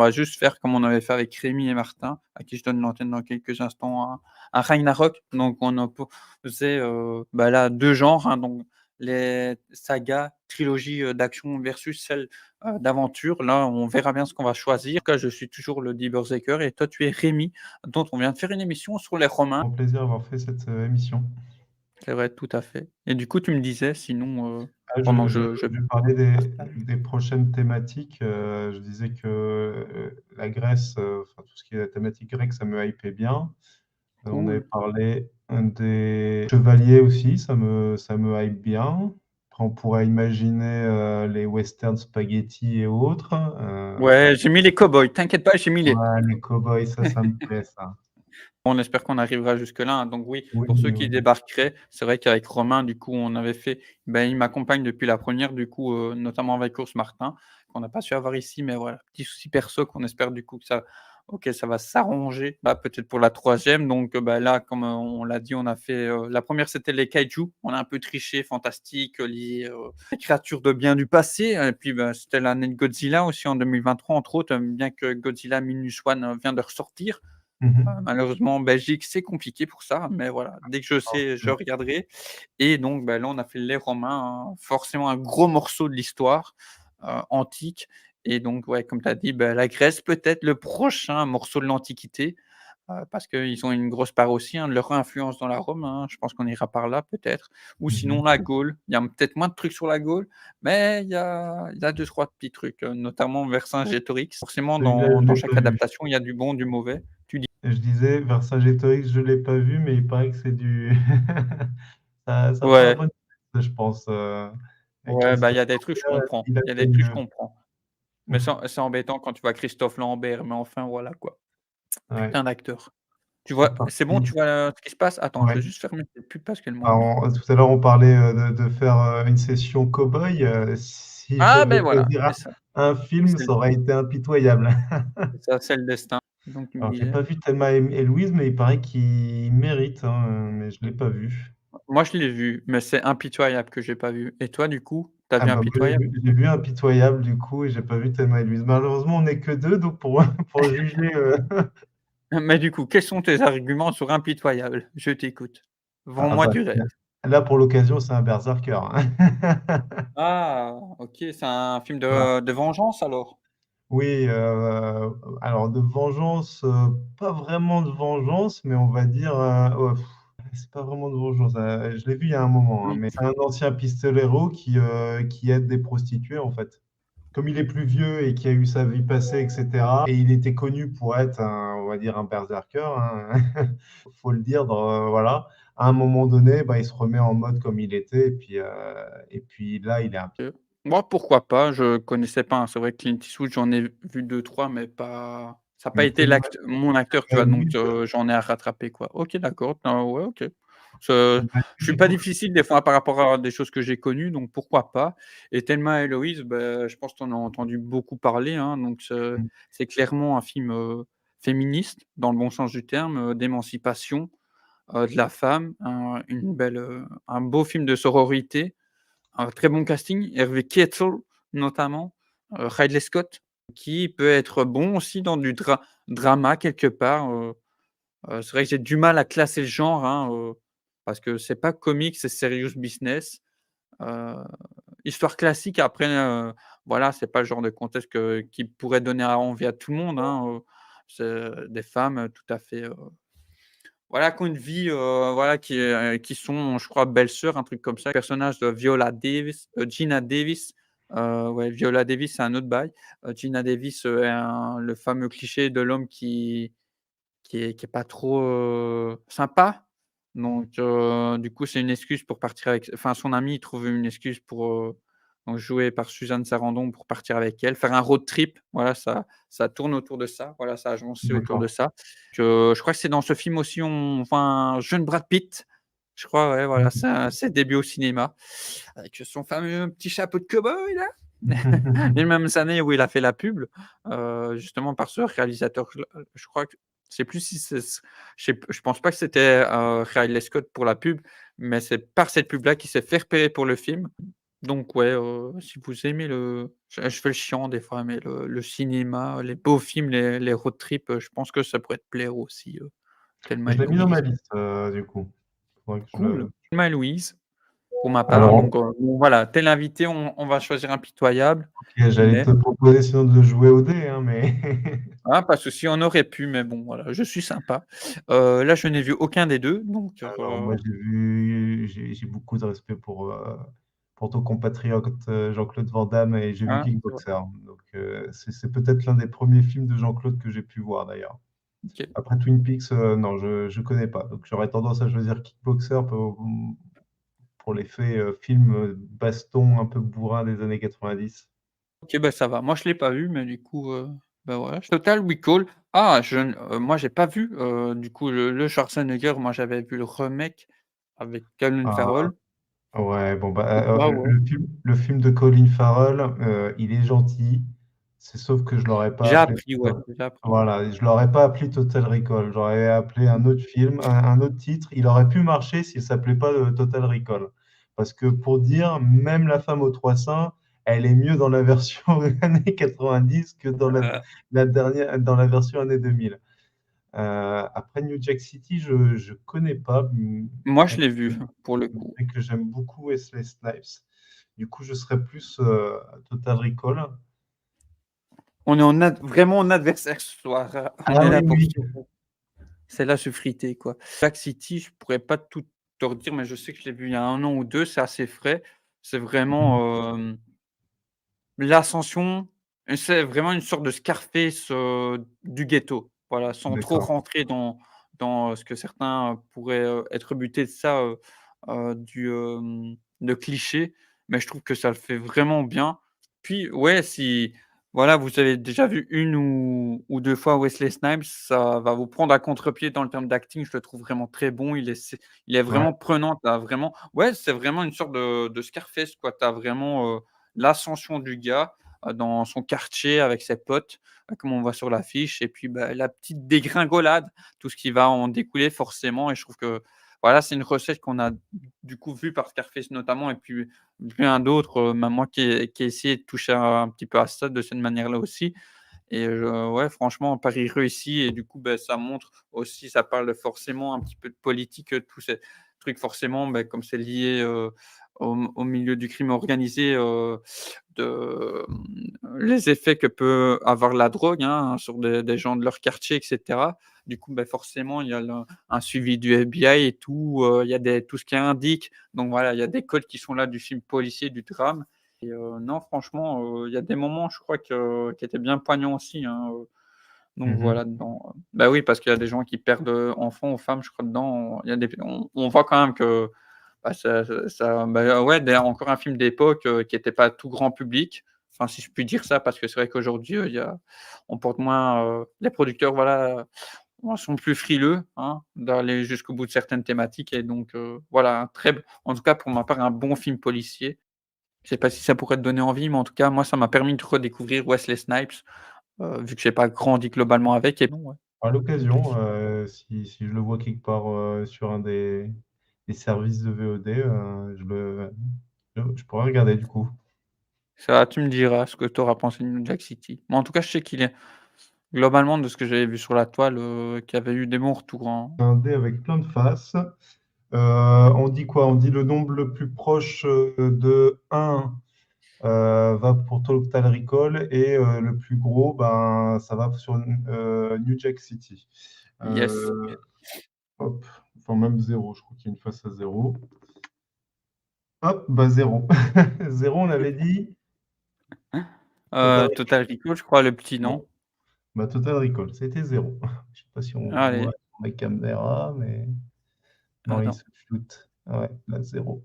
On va juste faire comme on avait fait avec Rémi et Martin, à qui je donne l'antenne dans quelques instants, un Ragnarok. Donc on opposait, là 2 genres, hein, donc les sagas, trilogies, d'action versus celles, d'aventure. Là, on verra bien ce qu'on va choisir. En tout cas, je suis toujours le dit Berserker et toi tu es Rémi, dont on vient de faire une émission sur les Romains. Grand plaisir d'avoir fait cette émission. C'est vrai, tout à fait. Et du coup, tu me disais sinon, Ah, pendant que je je parlais partage. des prochaines thématiques. Je disais que la Grèce, enfin tout ce qui est la thématique grecque, ça me hypait bien. On avait Cool. parlé des chevaliers aussi, ça me hype bien. Après, on pourrait imaginer les western spaghetti et autres. Ouais, j'ai mis les cow-boys, t'inquiète pas, j'ai mis les Ouais, les cow-boys, ça me plaît, ça. on espère qu'on arrivera jusque-là, hein. Donc oui, Oui, pour ceux oui, qui oui. débarqueraient, c'est vrai qu'avec Romain, du coup, on avait fait il m'accompagne depuis la première, du coup, notamment avec Ours Martin, qu'on n'a pas su avoir ici, mais voilà, petit souci perso qu'on espère du coup que ça va s'arranger, peut-être pour la troisième. Donc là, comme, on l'a dit, on a fait, la première c'était les kaijus. On a un peu triché, fantastique, lié, les créatures de bien du passé et puis, c'était l'année de Godzilla aussi en 2023 entre autres, bien que Godzilla Minus One vient de ressortir. Mhm. Malheureusement, en Belgique, c'est compliqué pour ça, mais voilà, dès que je Ah, sais, je ouais. regarderai et donc là, on a fait les Romains, hein, forcément un gros morceau de l'histoire, antique et donc ouais, comme tu as dit, la Grèce peut-être le prochain morceau de l'Antiquité, parce qu'ils ont une grosse part aussi, hein, de leur influence dans la Rome, hein. Je pense qu'on ira par là peut-être ou Mhm. sinon la Gaule. Il y a peut-être moins de trucs sur la Gaule, mais il y a 2-3 petits trucs, notamment Vercingétorix. Forcément, Celui-là, je dans l'ai chaque pas vu. adaptation, il y a du bon, du mauvais. Tu dis Je disais, Vercingétorix, je l'ai pas vu, mais il paraît que c'est du ça fait un ouais. peu de je pense, Ouais, il y Christophe a des trucs, je Lambert, comprends. il a Il y a fait des trucs, je une, comprends. Mais c'est embêtant quand tu vois Christophe Lambert, mais enfin, voilà, quoi. ouais, Putain d'acteur. Tu c'est vois? C'est bon, parti. tu vois, ce qui se passe? Attends, je Ouais. vais juste fermer cette pub parce qu'elle m'ennuie. Alors, tout à l'heure, on parlait de faire une session cow-boy. Si je Ah devais ben voilà, choisir c'est ça. un film, C'est ça aurait été impitoyable. c'est le destin. Donc tu me Alors, j'ai disais? pas vu Thelma et Louise, mais il paraît qu'il mérite, hein, mais je l'ai pas vu. Moi, je l'ai vu, mais c'est Impitoyable que j'ai pas vu. Et toi, du coup, tu as Ah vu bah, moi, Impitoyable? j'ai vu Impitoyable, du coup, et j'ai pas vu Thelma et Louise. Malheureusement, on n'est que deux, donc pour, pour juger. Mais du coup, quels sont tes arguments sur Impitoyable? Je t'écoute. Ah Vends-moi bah, du rêve. là, pour l'occasion, c'est un berserker, hein. Ah! OK, c'est un film Voilà. de vengeance alors? Oui, alors de vengeance, pas vraiment de vengeance, mais on va dire, oh, c'est pas vraiment de vengeance, je l'ai vu il y a un moment, hein, Mmh. mais c'est un ancien pistolero qui aide des prostituées, en fait. Comme il est plus vieux et qu'il a eu sa vie passée et cetera, et il était connu pour être un, on va dire, un berserker, hein, faut le dire, voilà. À un moment donné, bah, il se remet en mode comme il était et puis là, il est un Moi, pourquoi pas? Je connaissais pas, hein. C'est vrai que Clint Eastwood, j'en ai vu 2-3, mais pas ça a pas mais été Thelma mon acteur, tu et vois? Donc Louise, j'en ai à rattraper, quoi. OK, d'accord. Ah ouais, OK. Ce Thelma et je Louise, suis il pas faut que difficile des fois par rapport à des choses que j'ai connues, donc pourquoi pas? Et Thelma et Louise, je pense que tu en as entendu beaucoup parler, hein, donc mmh, c'est clairement un film, féministe, dans le bon sens du terme, d'émancipation, de la femme, un beau film de sororité. Un très bon casting, Hervé Kettel notamment, Ridley Scott, qui peut être bon aussi dans du drama quelque part, c'est vrai que j'ai du mal à classer le genre, hein, parce que c'est pas comique, c'est serious business, heu, histoire classique après, voilà, c'est pas le genre de contexte qui pourrait donner envie à tout le monde, hein, c'est des femmes, tout à fait, voilà, qui ont une vie, voilà, qui sont, je crois, belles-sœurs, un truc comme ça. Le personnage de Viola Davis, Geena Davis, ouais, Viola Davis, c'est un autre bail. Geena Davis, est le fameux cliché de l'homme qui est pas trop, sympa. Donc, du coup, c'est une excuse pour partir avec enfin, son ami, il trouve une excuse pour, donc joué par Suzanne Sarandon pour partir avec elle, faire un road trip. Voilà, ça tourne autour de ça. Voilà, ça a agencé autour de d'accord. ça. Je crois que c'est dans ce film aussi, on voit un jeune Brad Pitt. Je crois, ouais, voilà, Mmh. c'est ses débuts au cinéma avec son fameux petit chapeau de cow-boy là. Les mêmes années où il a fait la pub, justement par ce réalisateur je crois que je sais plus si c'est je pense pas que c'était, Ridley Scott pour la pub, mais c'est par cette pub là qu'il s'est fait repérer pour le film Donc ouais, si vous aimez je fais le chiant des fois, mais le cinéma, les beaux films, les road trips, je pense que ça pourrait te plaire aussi, Thelma Je et l'ai mis dans ma Louise. liste, du coup. Faudrait que je Cool. le Thelma et Louise, pour ma part, alors donc bon voilà, tel invité, on va choisir impitoyable, OK, j'allais mais te proposer sinon de jouer au dé, hein, mais ah, pas de souci, on aurait pu, mais bon voilà, je suis sympa. Là, je n'ai vu aucun des 2, donc alors moi j'ai beaucoup de respect pour ton compatriote, Jean-Claude Van Damme et j'ai vu ah, c'est vrai. Kickboxer. Donc c'est peut-être l'un des premiers films de Jean-Claude que j'ai pu voir d'ailleurs. OK. Après Twin Peaks, non, je connais pas. Donc j'aurais tendance à choisir Kickboxer pour l'effet, film, baston un peu bourrin des années 90. OK, bah, ça va. Moi, je l'ai pas vu, mais du coup, bah, voilà. Total Recall. Ah, moi, j'ai pas vu, du coup, le Schwarzenegger. Moi, j'avais vu le remake avec Colin Ah Farrell. ouais, bon, Donc bah, là, ouais. le film de Colin Farrell, il est gentil. C'est sauf que je l'aurais pas J'ai appelé appris, ouais, j'ai appris. voilà, je l'aurais pas appelé Total Recall. J'aurais appelé un autre film, un autre titre. Il aurait pu marcher s'il s'appelait pas, Total Recall. Parce que pour dire, même la femme aux 3 seins, elle est mieux dans la version années 90 que la dernière dans la version années 2000. Après New Jack City, je connais pas, Moi, je bien l'ai vu, que pour le coup. bien que j'aime beaucoup Wesley Snipes. Du coup, je serais plus, Total Recall. Vraiment en adversaire ce soir, on Ah est oui, là pour oui. celle-là se friter, quoi. Jack City, je pourrais pas tout te redire, mais je sais que je l'ai vu il y a 1 an ou 2. C'est assez frais. C'est Mmh. vraiment, l'ascension, c'est vraiment une sorte de Scarface, du ghetto. Voilà, sans trop D'accord. rentrer dans ce que certains, pourraient, être butés de ça, de cliché, mais je trouve que ça le fait vraiment bien. Puis ouais, si voilà, vous avez déjà vu une ou 2 fois Wesley Snipes, ça va vous prendre à contre-pied dans le terme d'acting. Je le trouve vraiment très bon. Il est Ouais. vraiment prenant. Tu vraiment ouais, c'est vraiment une sorte de Scarface, quoi. Tu as vraiment, l'ascension du gars, dans son quartier avec ses potes, comme on voit sur l'affiche et puis, bah, la petite dégringolade, tout ce qui va en découler forcément et je trouve que, voilà, c'est une recette qu'on a du coup vue par Scarface notamment et puis plein d'autres, même moi qui ai essayé de toucher un petit peu à ça de cette manière-là aussi et ouais, franchement, pari réussi et du coup, bah, ça montre aussi ça parle forcément un petit peu de politique, tous ces trucs forcément, bah, comme c'est lié, au milieu du crime organisé, les effets que peut avoir la drogue, hein, sur des gens de leur quartier et cetera. Du coup, bah, forcément, il y a un suivi du FBI et tout, il y a tout ce qui indique. Donc voilà, il y a des codes qui sont là du film policier, du drame et non franchement, il y a des moments je crois qui étaient bien poignants aussi, hein, donc Mmh mh. voilà dedans, bah, oui parce qu'il y a des gens qui perdent, enfants ou femmes je crois dedans, il y a on voit quand même que, bah, bah, ouais encore un film d'époque, qui était pas tout grand public, enfin si je puis dire ça parce que c'est vrai qu'aujourd'hui, on porte moins, les producteurs voilà, sont plus frileux, hein, d'aller jusqu'au bout de certaines thématiques et donc voilà, un très b en tout cas pour ma part un bon film policier. Je sais pas si ça pourrait te donner envie, mais en tout cas, moi, ça m'a permis de redécouvrir Wesley Snipes, vu que j'ai pas grandi globalement avec et bon, ouais. À l'occasion, si je le vois quelque part, sur un des services de VOD, je pourrais regarder du coup. Ça, tu me diras ce que tu auras pensé de New Jack City. Mais en tout cas, je sais qu'il est globalement, de ce que j'avais vu sur la toile, qu'il y avait eu des bons retours, hein. Un dé avec plein de faces. On dit quoi? On dit le nombre le plus proche, de 1, va pour Total Recall et le plus gros, ben, ça va sur, New Jack City. Yes, Hop, enfin même 0, je crois qu'il y a une face à 0. Hop, bah 0. 0, on avait dit Total Total Recall, je crois, le petit, Recall. non? Bah, Total Recall, c'était 0. Je sais pas si on voit Allez, sur ma caméra, mais non, il attends. se floute. Ouais, là, 0.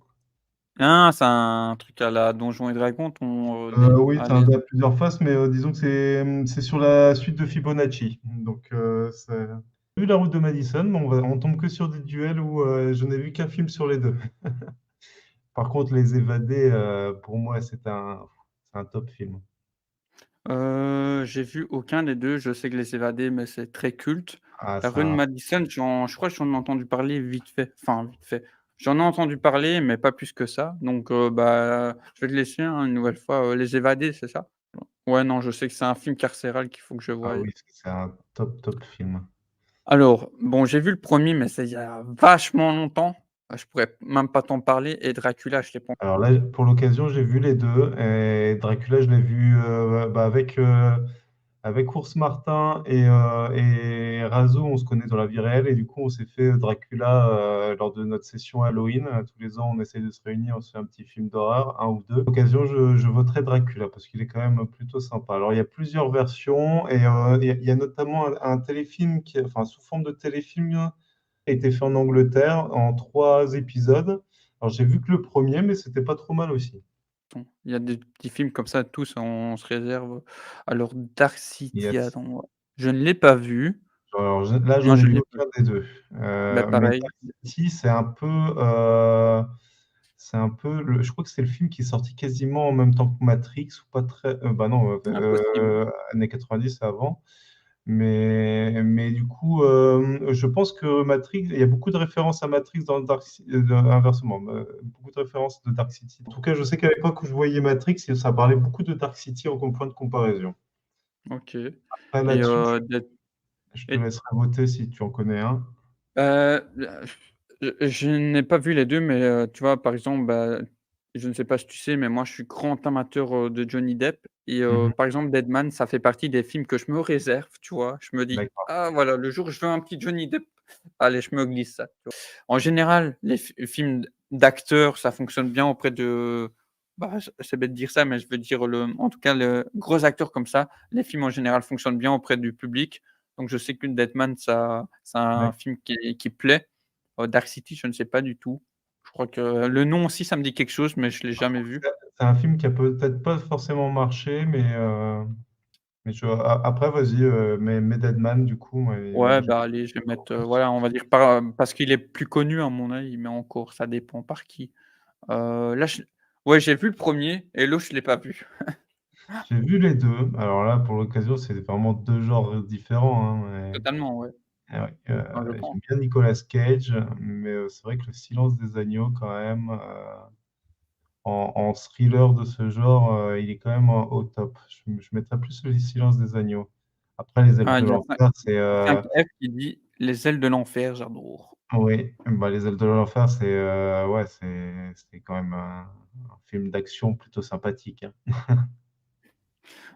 Ah, c'est un truc à la Donjons& et Dragons, ton, Oui, c'est un les dé à plusieurs faces, mais disons que c'est sur la suite de Fibonacci. Donc, c'est j'ai vu La Route de Madison, mais on tombe que sur des duels où je n'ai vu qu'un film sur les 2. Par contre, Les Évadés, pour moi, c'est un top film. J'ai vu aucun des 2. Je sais que Les Évadés, mais c'est très culte. Ah, La rue de Madison, je crois que j'en ai entendu parler vite fait, enfin vite fait. J'en ai entendu parler, mais pas plus que ça. Donc, bah, je vais te laisser, hein, une nouvelle fois, Les Évadés, c'est ça? Ouais, non, je sais que c'est un film carcéral qu'il faut que je Ah voie. oui, c'est un top, top film. Alors, bon, j'ai vu le premier, mais c'est il y a vachement longtemps. Je pourrais même pas t'en parler et Dracula, je l'ai pas. Alors là, pour l'occasion, j'ai vu les 2 et Dracula, je l'ai vu, bah, avec Ours Martin et Razou, on se connaît dans la vie réelle et du coup, on s'est fait Dracula lors de notre session Halloween. Tous les ans, on essaie de se réunir, on se fait un petit film d'horreur, un ou deux. Pour l'occasion, je voterai Dracula parce qu'il est quand même plutôt sympa. Alors, il y a plusieurs versions et il y a notamment un téléfilm enfin, sous forme de téléfilm, a été fait en Angleterre en 3 épisodes. Alors, j'ai vu que le premier, mais c'était pas trop mal aussi. Il y a des petits films comme ça, tous on se réserve. Alors Dark City, Yes. attends, ouais, je ne l'ai pas vu. Alors, là, je Non, n'ai je ne vu l'ai pas aucun vu. des deux. Bah, Mais pareil. Dark City, c'est un peu je crois que c'est le film qui est sorti quasiment en même temps que Matrix, ou pas très, bah non, Impossible. années 90 avant. Mais du coup, je pense que Matrix, il y a beaucoup de références à Matrix dans Dark City, inversement, beaucoup de références de Dark City. En tout cas, je sais qu'à l'époque où je voyais Matrix, ça parlait beaucoup de Dark City en point de comparaison. OK Après, et là-dessus, Dead je te et laisserai voter si tu en connais un. heu, je n'ai pas vu les 2, mais tu vois, par exemple, bah, je ne sais pas si tu sais, mais moi, je suis grand amateur, de Johnny Depp et Mhm. par exemple, Deadman, ça fait partie des films que je me réserve, tu vois? Je me dis: D'accord. «Ah voilà, le jour où je veux un petit Johnny Depp, allez, je me glisse ça», tu vois? En général, les films d'acteurs, ça fonctionne bien auprès de bah, c'est bête de dire ça, mais je veux dire en tout cas, le gros acteurs comme ça, les films en général fonctionnent bien auprès du public. Donc je sais que Deadman, ça c'est un Ouais. film qui plaît. Dark City, je ne sais pas du tout. Je crois que le nom aussi, ça me dit quelque chose, mais je l'ai jamais vu. C'est un film qui a peut-être pas forcément marché, mais après, vas-y, mets Deadman, du coup, moi, Ouais, j'ai bah, allez, je vais mettre, voilà, on va dire par parce qu'il est plus connu à mon avis, mais encore, ça dépend par qui. Là, ouais, j'ai vu le premier et l'autre, je l'ai pas vu. j'ai vu les 2. Alors là, pour l'occasion, c'est vraiment 2 genres différents, hein, Totalement, ouais. ouais, Enfin, je pense. j'aime bien Nicolas Cage, mais c'est vrai que Le Silence des agneaux, quand même, en thriller de ce genre, il est quand même au top. Je mettrais plus Le Silence des agneaux. Après, Les ailes Ah, de il y a l'enfer, c'est, 5F qui dit: «Les ailes de l'enfer», j'adore. oui, bah, Les ailes de l'enfer, ouais, c'est quand même un film d'action plutôt sympathique, hein.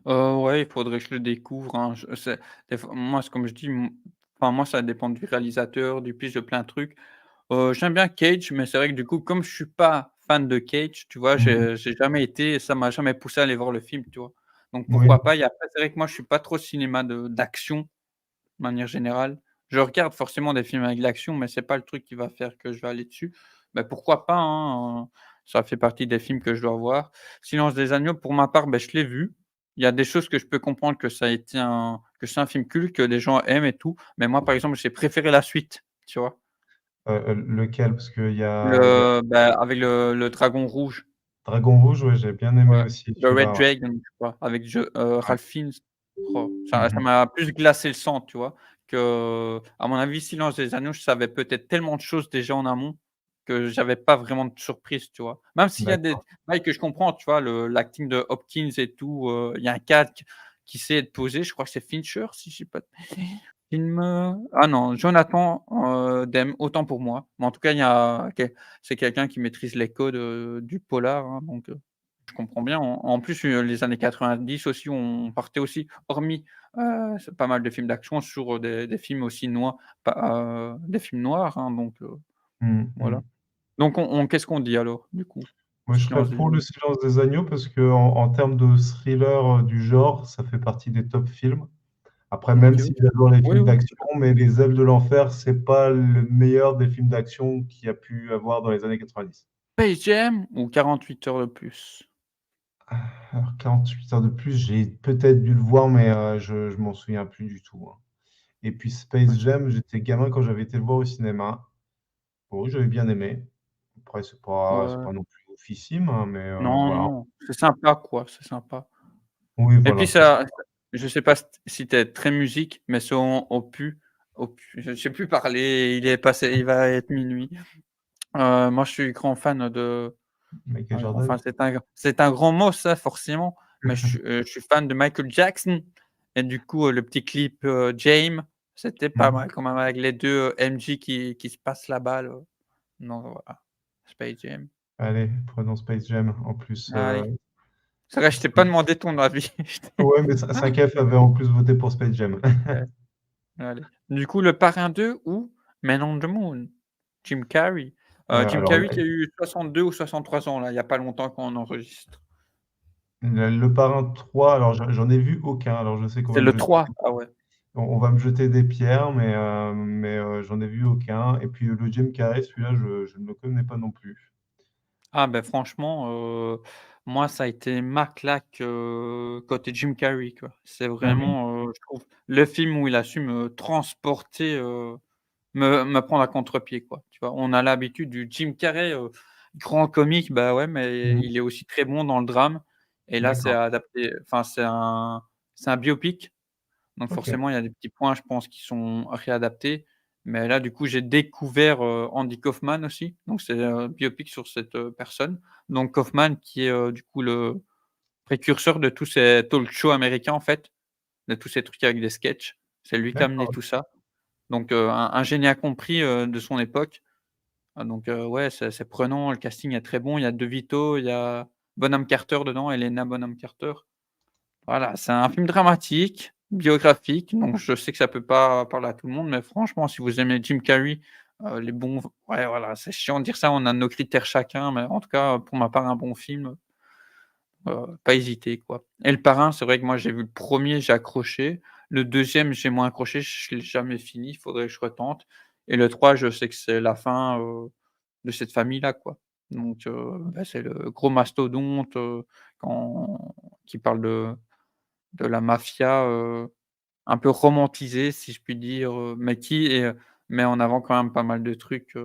Ouais, il faudrait que je le découvre, hein. Je c'est des fois moi, c'est comme je dis, enfin, moi, ça dépend du réalisateur, du pitch, de plein de trucs. J'aime bien Cage, mais c'est vrai que du coup, comme je suis pas fan de Cage, tu vois, Mmh. j'ai jamais été ça m'a jamais poussé à aller voir le film, tu vois? Donc Oui, pourquoi pas? Et après, c'est vrai que moi, je suis pas trop cinéma d'action, de manière générale. Je regarde forcément des films avec de l'action, mais c'est pas le truc qui va faire que je vais aller dessus. Mais pourquoi pas, hein, ça fait partie des films que je dois voir. Silence des agneaux, pour ma part, je l'ai vu. Il y a des choses que je peux comprendre que ça a été que c'est un film culte, que les gens aiment et tout, mais moi, par exemple, j'ai préféré la suite, tu vois? lequel? Parce qu'il y a Avec le dragon rouge, Dragon Rouge, ouais, j'ai bien aimé ouais, aussi The Red celui-là, ouais. Dragon, je crois, avec Ouais. Ralph Fiennes. Oh, ça Mmh. m'a plus glacé le sang, tu vois? À mon avis, Silence des agneaux, je savais peut-être tellement de choses déjà en amont que j'avais pas vraiment de surprise, tu vois? Même s'il y a des D'accord. bails que je comprends, tu vois? L'acting de Hopkins et tout, il y a un cadre qui sait être posé, je crois que c'est Fincher, si je dis pas de film, ah non, Jonathan, Demme, autant pour moi. Mais en tout cas, il y a c'est quelqu'un qui maîtrise les codes, du polar, hein, donc je comprends bien. En plus, les années 90 aussi, on partait aussi, hormis, c'est pas mal de films d'action sur, des films aussi noirs, pas, des films noirs, hein, donc Mmh voilà. mh. Donc on qu'est-ce qu'on dit alors, du coup? Moi, je serais Silence des pour Le agneaux? Silence des agneaux parce qu'en termes de thriller, du genre, ça fait partie des top films. Après, même OK, si OK. j'adore les Oui, films oui, d'action, tout à fait. mais Les ailes de l'enfer, c'est pas le meilleur des films d'action qu'il y a pu avoir dans les années 90. Space Jam ou 48 heures de plus? Alors 48 heures de plus, j'ai peut-être dû le voir, mais je m'en souviens plus du tout, hein. Et puis Space OK. Jam, j'étais gamin quand j'avais été le voir au cinéma. Bon, oui, j'avais bien aimé. Après, c'est pas Ouais. non plus oufissime, hein, mais Non, voilà. non, c'est sympa quoi, c'est sympa. Oui, Et puis voilà, c'est ça. ça je sais pas si tu es très musique, mais son opus je sais plus parler, il va être minuit. Moi, je suis grand fan de Michael enfin, Jordan? c'est un grand mot ça forcément, mais je suis fan de Michael Jackson et du coup, le petit clip, Jame, c'était pas Mmh. mal quand même avec les 2 MJ qui se passent la balle, donc voilà, Space Jam. Allez, prenons Space Jam. En plus, Allez, c'est vrai, je t'ai pas demandé ton avis. Je t'ai ouais, mais 5F avait en plus voté pour Space Jam. ouais, allez. Du coup, Le Parrain 2 ou Man on the Moon? Jim Carrey. Jim Alors Carrey qui a eu 62 ou 63 ans là, il y a pas longtemps qu'on enregistre. le Parrain 3, alors j'en ai vu aucun. Alors je sais qu'on C'est va me le jeter 3. Ah ouais. on va me jeter des pierres, mais j'en ai vu aucun. Et puis le Jim Carrey, celui-là, je ne le connais pas non plus. Ah ben franchement, moi ça a été ma claque, côté Jim Carrey quoi. C'est Ah oui? vraiment, je trouve le film où il a su me transporter, me prendre à contre-pied quoi, tu vois? On a l'habitude du Jim Carrey, grand comique, bah ouais, mais Mmh. il est aussi très bon dans le drame et là c'est D'accord. adapté enfin c'est un biopic. Donc OK. forcément, il y a des petits points, je pense, qui sont réadaptés. Mais là, du coup, j'ai découvert, Andy Kaufman aussi. Donc c'est un biopic sur cette, personne. Donc Kaufman qui est, du coup, le précurseur de tous ces talk shows américains, en fait, de tous ces trucs avec des sketchs. C'est lui qui a amené D'accord. tout ça. Donc un génie incompris, de son époque. Donc ouais, c'est prenant, le casting est très bon. Il y a De Vito, il y a Bonham Carter dedans, Helena Bonham Carter. Voilà, c'est un film dramatique, biographique, donc je sais que ça peut pas parler à tout le monde, mais franchement, si vous aimez Jim Carrey, les bons ouais, voilà, c'est chiant de dire ça, on a nos critères chacun, mais en tout cas, pour ma part, un bon film, pas hésiter, quoi. Et Le Parrain, c'est vrai que moi, j'ai vu le premier, j'ai accroché. Le deuxième, j'ai moins accroché, je l'ai jamais fini, il faudrait que je retente. Et le 3, je sais que c'est la fin, de cette famille-là, quoi. Donc bah, c'est le gros mastodonte, quand qui parle de la mafia, un peu romantisée, si je puis dire, mais qui met en avant quand même pas mal de trucs,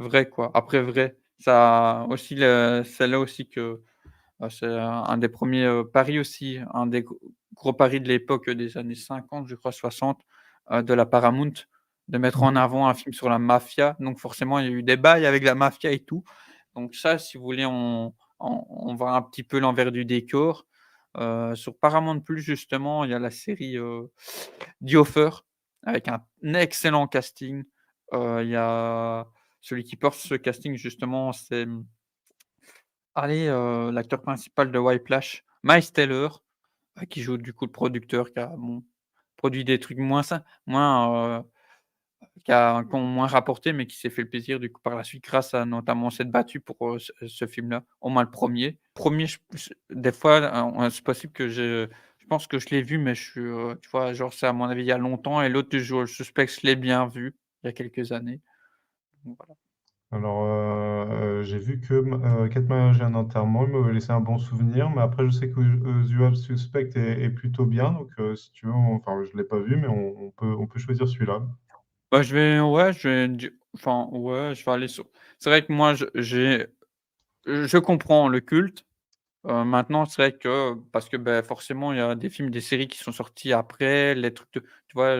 vrais, quoi. Après vrai, ça aussi c'est là aussi que, c'est un des premiers paris aussi, un des gros paris de l'époque, des années 50, je crois 60, de la Paramount, de mettre en Mmh. avant un film sur la mafia. Donc forcément, il y a eu des bails avec la mafia et tout. Donc ça, si vous voulez, on voit un petit peu l'envers du décor. Sur Paramount+, justement, il y a la série, The Offer avec un excellent casting. Il y a celui qui porte ce casting justement, c'est, allez, l'acteur principal de Whiplash, Miles Teller, qui joue du coup le producteur qui a, bon, produit des trucs moins, qui ont moins rapporté, mais qui s'est fait le plaisir du coup par la suite grâce à notamment s'être battu pour, ce film-là, au moins le premier. Premier, je des fois, c'est possible que je pense que je l'ai vu, mais je suis, tu vois, genre, c'est à mon avis il y a longtemps et l'autre, je suspecte que je l'ai bien vu, il y a quelques années, donc voilà. Alors, j'ai vu que 4 mariages et un enterrement, il m'avait laissé un bon souvenir, mais après je sais que, The Usual Suspect est plutôt bien, donc si tu veux, enfin je l'ai pas vu, mais on peut choisir celui-là. Bah, je vais di enfin, ouais, je vais aller sur c'est vrai que moi, je comprends le culte. Maintenant, c'est vrai que parce que, beh, forcément, il y a des films, des séries qui sont sortis après, les trucs de tu vois,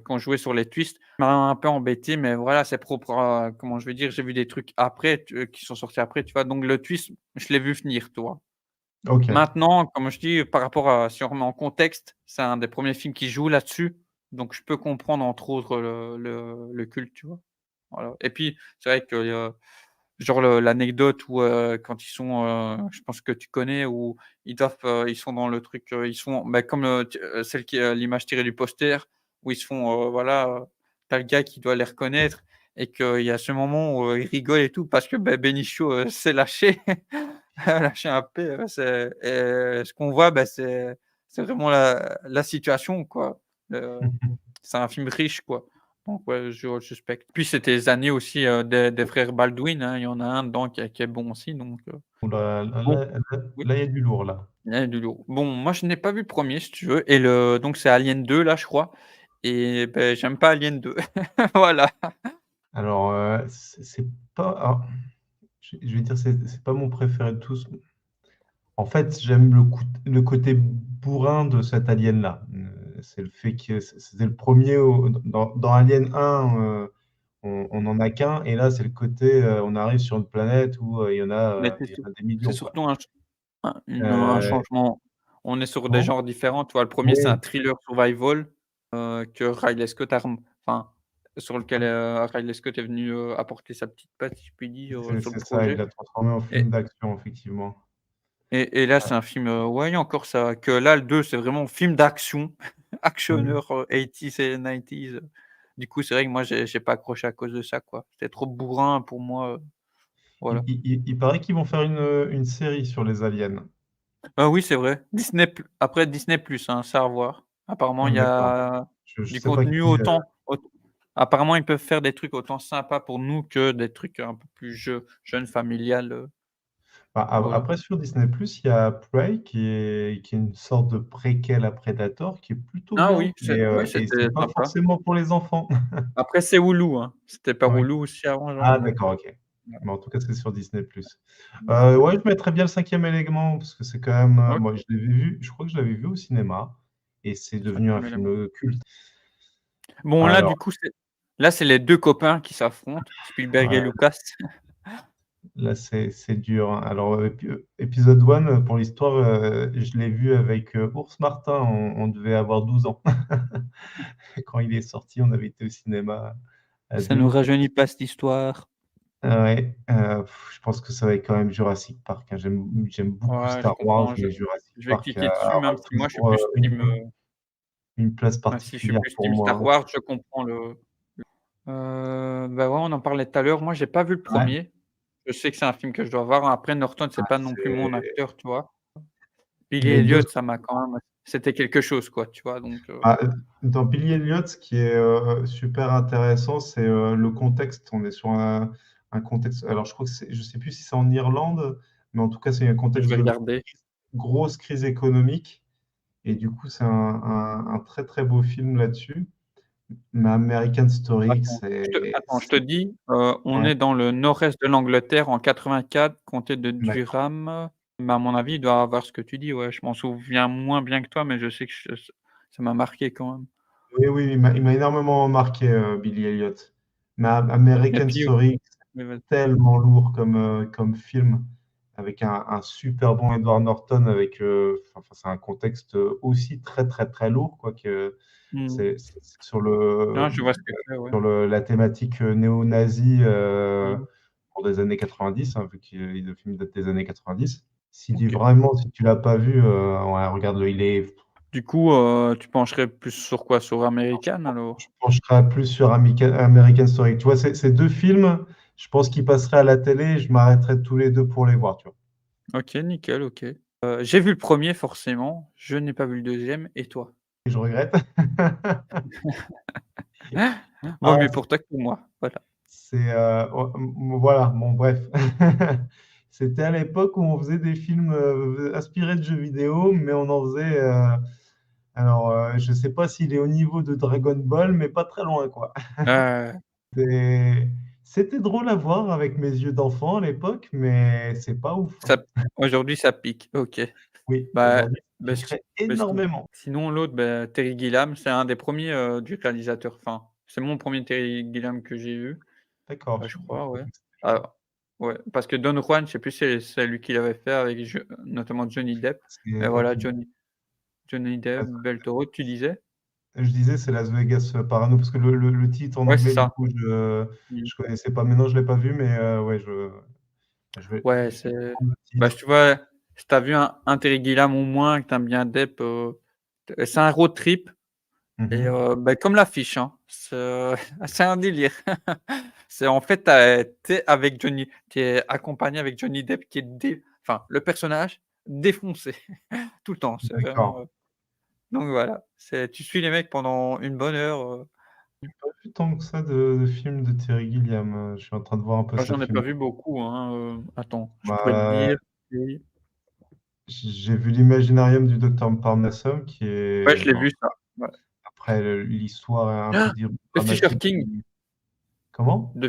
quand on jouait sur les twists, ça m'a un peu embêté, mais voilà, c'est propre à comment je vais dire? J'ai vu des trucs après, qui sont sortis après, tu vois? Donc le twist, je l'ai vu venir, tu vois? OK. Maintenant, comme je dis, par rapport à si on remet en contexte, c'est un des premiers films qui joue là-dessus, donc je peux comprendre, entre autres, le culte, tu vois? Voilà et puis, c'est vrai que, genre l'anecdote où, quand ils sont, je pense que tu connais, où ils sont dans le truc, ils sont, bah, comme, celle qui est l'image tirée du poster, où ils se font, voilà, tu le gars qui doit les reconnaître et qu'il y a ce moment où, il rigole et tout parce que, bah, Benicio, s'est lâché, a lâché un P, c'est et ce qu'on voit, bah, c'est vraiment la situation, quoi. Heu, c'est un film riche, quoi. Donc ouais, je suspecte. Puis c'était les années aussi, des frères Baldwin, hein, il y en a un dedans qui est bon aussi, donc Ouh là, bon, oui, là, il y a du lourd là. il y a du lourd. Bon, moi je n'ai pas vu le premier si tu veux et donc c'est Alien 2 là, je crois et beh, j'aime pas Alien 2. Voilà. Alors, c'est pas alors, je vais dire c'est pas mon préféré de tous. En fait, j'aime le côté bourrin de cet alien-là. C'est le fait que c'était le premier er dans Alien 1, on en a qu'un et là, c'est le côté, on arrive sur une planète où, Mais il y en a des c'est millions, quoi. surtout un Heu, changement. On est sur des comment? genres différents, tu vois? Le premier c'est un Oui, thriller survival, que Ridley Scott enfin, sur lequel, Ridley Scott est venu, apporter sa petite patte, si je puis dire, sur le c'est ça, il projet l'a transformé en et film d'action, effectivement. là, c'est un film, ouais, il y a encore ça que là, le 2 c'est vraiment film d'action, Oui. actionneur, 80s et 90s, Du coup, c'est vrai que moi, j'ai pas accroché à cause de ça, quoi. C'était trop bourrin pour moi, voilà. Il paraît qu'ils vont faire une série sur les aliens. Oui, c'est vrai. Après Disney+, hein, c'est à voir. Apparemment, Ah il y d'accord. a Je du sais pas contenu qui, apparemment, ils peuvent faire des trucs autant sympas pour nous que des trucs un peu plus jeunes, familiales, bah, voilà. après sur Disney+, il y a Prey qui est une sorte de préquel à Predator qui est plutôt Ah bien oui, oui, et c'était c'est pas sympa. forcément pour les enfants. Après, c'est Hulu, hein. C'était pas Oui. Hulu aussi avant, Ah donc d'accord, OK. ouais. Mais en tout cas, c'est sur Disney+. OK, Ouais, je mettrais bien le Cinquième Élément parce que c'est quand même, moi OK. je l'avais vu, je crois que je l'avais vu au cinéma et c'est devenu un 5e film, élément. culte. Bon, là, Alors du coup, c'est les 2 copains qui s'affrontent, Spielberg et ouais, Lucas. là c'est dur, hein. Alors, épisode 1, pour l'histoire, je l'ai vu avec, Ours Martin, on devait avoir 12 ans. Quand il est sorti, on avait été au cinéma Ça nous adulte. rajeunit pas cette histoire. Ouais, je pense que ça va être quand même Jurassic Park, hein. J'aime beaucoup Ouais, je Star Wars, comprends, mais Jurassic je vais Park cliquer dessus, aura même si moi je suis toujours, plus team, une place même si je suis particulière plus pour team Star moi. Wars, je comprends bah, ouais, on en parlait tout à l'heure. Moi, j'ai pas vu le Ouais, premier. Je sais que c'est un film que je dois voir. Après, Norton, c'est pas non plus mon c'est acteur, tu vois? Billy les 2 Elliot, ça m'a quand même c'était quelque chose, quoi, tu vois? Donc ah, dans Billy Elliot, ce qui est, super intéressant, c'est, le contexte. On est sur un contexte alors je crois que je sais plus si c'est en Irlande, mais en tout cas, c'est un je contexte vais de regarder. grosse crise économique et du coup, c'est un très, très beau film là-dessus. Mais American Story, Je te dis, on ouais, est dans le nord-est de l'Angleterre en 84, comté de d'accord. Durham. Mais à mon avis, il doit avoir ce que tu dis, ouais. Je m'en souviens moins bien que toi, mais je sais que ça m'a marqué quand même. Oui, oui, il m'a énormément marqué, Billy Elliot. Mais Et American puis Story, c'est oui, vas-y. tellement lourd comme film, avec un super bon Edward Norton avec, enfin, c'est un contexte, aussi très, très, très lourd, quoi, que Mmh. c'est sur le, Non, je vois ce que c'est, ouais. sur la thématique, néo-nazie, Mmh. pour des années 90, hein, vu que le film date des années 90. OK. Si tu l'as pas vu, ouais, regarde-le, il est Du coup, tu pencherais plus sur quoi? Sur American je alors? pencherais plus sur American Story. Tu vois, ces 2 films, je pense qu'ils passeraient à la télé, je m'arrêterais tous les 2 pour les voir, tu vois? OK, nickel, OK. J'ai vu le premier forcément, je n'ai pas vu le deuxième et toi? Et je regrette. Vaut Ah, mieux pour toi que pour moi, voilà. oh, voilà, bon bref. C'était à l'époque où on faisait des films, inspirés de jeux vidéo, mais on en faisait, alors, je sais pas s'il est au niveau de Dragon Ball, mais pas très loin, quoi. Heu, C'est C'était drôle à voir avec mes yeux d'enfant à l'époque, mais c'est pas ouf, hein. ça aujourd'hui ça pique, OK. Oui, Bah aujourd'hui, ça bah si piquerait bah énormément. sinon l'autre, bah, Terry Gilliam, c'est un des premiers du réalisateur, enfin, c'est mon premier Terry Gilliam que j'ai vu, D'accord, je je crois, ouais. pensais que c'était lui. Ah ouais, parce que Don Juan, je sais plus si c'est lui qui l'avait fait avec notamment Johnny Depp. Mais OK. voilà, Johnny Depp, Las Belle Toro, tu disais? Je disais, c'est Las Vegas, Parano, parce que le titre en Ouais, c'est anglais, du ça. coup, Mmh. je connaissais pas. Maintenant, je l'ai pas vu, mais ouais, Ouais, je vais c'est prendre le bah, titre. tu vois, si tu as vu un Terry Gilliam au moins, que tu aimes bien Depp, c'est un road trip et Mmh. bah, comme l'affiche, hein, c'est un délire. C'est en fait, tu es accompagné avec Johnny Depp qui est enfin, le personnage défoncé tout le temps. C'est vraiment, D'accord. donc voilà, tu suis les mecs pendant une bonne heure, J'ai pas vu tant que ça de films de Terry Gilliam, je suis en train de voir un peu moi sa j'en ai pas film. vu beaucoup, hein, attends, je pourrais te Bah, dire, oui. j'ai vu l'Imaginarium du docteur Parnassus qui Ouais, est je l'ai bon, vu ça, ouais. après l'histoire est un peu Ah! The Fisher dramatique. King. Comment? De